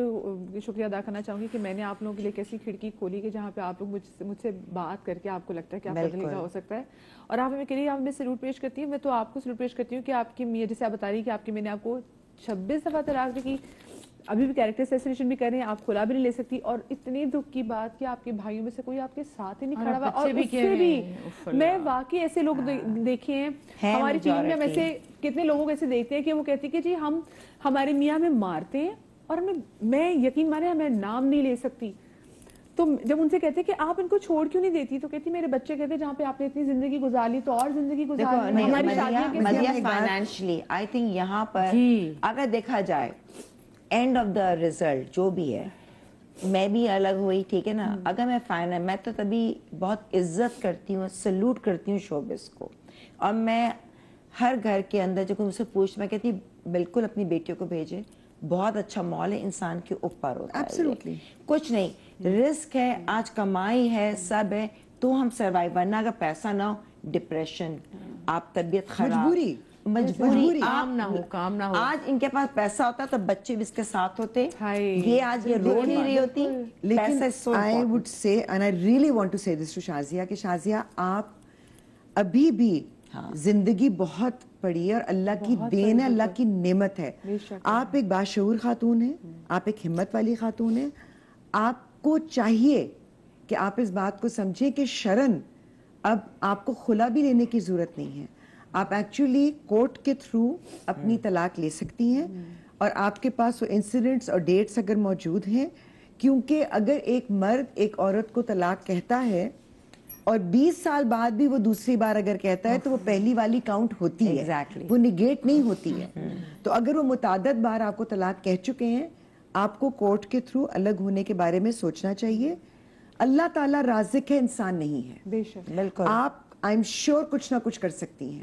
بھی شکریہ ادا کرنا چاہوں گی کہ میں نے آپ لوگوں کے لیے ایک ایسی کھڑکی کھولی کہ جہاں پہ آپ لوگ مجھ سے بات کر کے آپ کو لگتا ہے کہ آپ کا دل کا ہو سکتا ہے. اور آپ ہمیں کہیے آپ ہمیں سلوٹ پیش کرتی ہیں. میں تو آپ کو سلوٹ پیش کرتی ہوں کہ آپ کی میاں جیسے آپ بتا رہی کہ آپ کی میں نے آپ کو 26 دفعہ طلاق دی, ابھی بھی کیریکٹر اسیسینیشن بھی کر رہے ہیں, آپ کھلا بھی نہیں لے سکتی. اور اتنی دکھ کی بات کہ آپ کے بھائیوں میں سے کوئی آپ کے ساتھ ہی نہیں کھڑا ہوا. اور اس سے بھی میں واقعی ایسے لوگ دیکھے ہیں ہماری ٹیم میں, ویسے کتنے لوگوں کو ایسے دیکھتے ہیں کہ وہ کہتے ہیں کہ جی ہم ہمارے میاں میں مارتے ہیں اور میں یقین مانے میں نام نہیں لے سکتی. تو جب ان سے کہتے ہیں کہ آپ ان کو چھوڑ کیوں نہیں دیتی, تو کہتی میرے بچے کہتے جہاں پہ آپ نے اتنی زندگی گزار لی تو اور زندگی گزار لی. ہماری شادی فائنینشلی آئی تھنک یہاں پر اگر دیکھا جائے اینڈ آف دا ریزلٹ جو بھی ہے, میں بھی الگ ہوئی, ٹھیک ہے نا. اگر میں تو تبھی بہت عزت کرتی ہوں, سلوٹ کرتی ہوں شوبز کو. اور میں ہر گھر کے اندر جو مجھ سے پوچھ, میں کہتی بالکل اپنی بیٹیوں کو بھیجے, بہت اچھا مال ہے, انسان کے اوپر ہوتا ہے, کچھ نہیں, رسک ہے, آج کمائی ہے, سب ہے, تو ہم سروائیو. ورنہ اگر پیسہ نہ ہو, ڈپریشن, آپ طبیعت خراب, مجبوری, کام نہ ہو. آج ان کے پاس پیسہ ہوتا تو بچے بھی اس کے ساتھ ہوتے, یہ آج یہ رو نہیں رہی ہوتی. لیکن I would say and I really want to say this to Shazia کہ شازیہ آپ ابھی بھی زندگی بہت پڑی ہے اور اللہ کی دین ہے, اللہ کی نعمت ہے. آپ ایک باشعور خاتون ہیں, آپ ایک ہمت والی خاتون ہیں. آپ کو چاہیے کہ آپ اس بات کو سمجھیں کہ شرن اب آپ کو خلا بھی لینے کی ضرورت نہیں ہے. آپ ایکچولی کورٹ کے تھرو اپنی طلاق لے سکتی ہیں, اور آپ کے پاس وہ انسیڈنٹس اور ڈیٹس اگر موجود ہیں, کیونکہ اگر ایک مرد ایک عورت کو طلاق کہتا ہے اور 20 سال بعد بھی وہ دوسری بار اگر کہتا ہے تو وہ پہلی والی کاؤنٹ ہوتی ہے, وہ نیگیٹ نہیں ہوتی ہے. تو اگر وہ متعدد بار آپ کو طلاق کہہ چکے ہیں, آپ کو کورٹ کے تھرو الگ ہونے کے بارے میں سوچنا چاہیے. اللہ تعالیٰ رازق ہے, انسان نہیں ہے. بے شک بالکل. آپ آئی ایم شیور کچھ نہ کچھ کر سکتی ہیں.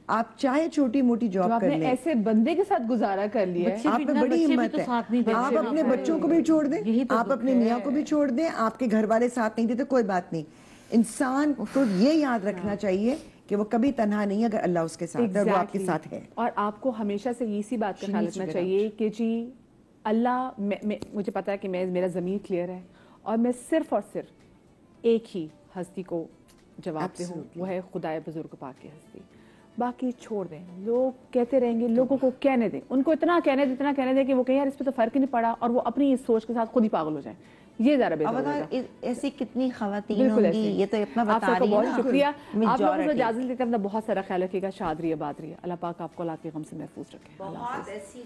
آپ چاہے چھوٹی موٹی جاب کر لیں, ایسے بندے کے ساتھ گزارا کر لیا ہے, آپ میں بڑی ہمت ہے. آپ اپنے بچوں کو بھی چھوڑ دیں, آپ اپنے میاں کو بھی چھوڑ دیں, آپ کے گھر والے ساتھ نہیں دیتے, کوئی بات نہیں. انسان کو یہ یاد رکھنا چاہیے کہ وہ کبھی تنہا نہیں ہے اگر اللہ اس کے ساتھ ہے, وہ آپ کے ساتھ ہے. اور آپ کو ہمیشہ سے اسی بات کا خیال رکھنا چاہیے کہ جی اللہ, مجھے پتا ہے کہ میرا ضمیر کلیئر ہے اور میں صرف اور صرف ایک ہی ہستی کو جواب دے ہوں, وہ ہے خدائے بزرگ پاک کی ہستی. باقی چھوڑ دیں, لوگ کہتے رہیں گے, لوگوں کو کہنے دیں, ان کو اتنا کہنے دیں کہ وہ کہیں یار اس پہ تو فرق ہی نہیں پڑا, اور وہ اپنی اس سوچ کے ساتھ خود ہی پاگل ہو جائیں. یہ ذرا بہتر ہوگا. ایسی کتنی خواتین ہوں گی, یہ تو اپنا بتا رہی ہیں. بہت شکریہ. آپ لوگوں کو اجازت دیتے ہیں, اپنا بہت سارا خیال رکھیے گا. شاد رہیے, بات رہیے. اللہ پاک آپ کو اولاد کے غم سے محفوظ رکھے. بہت ایسی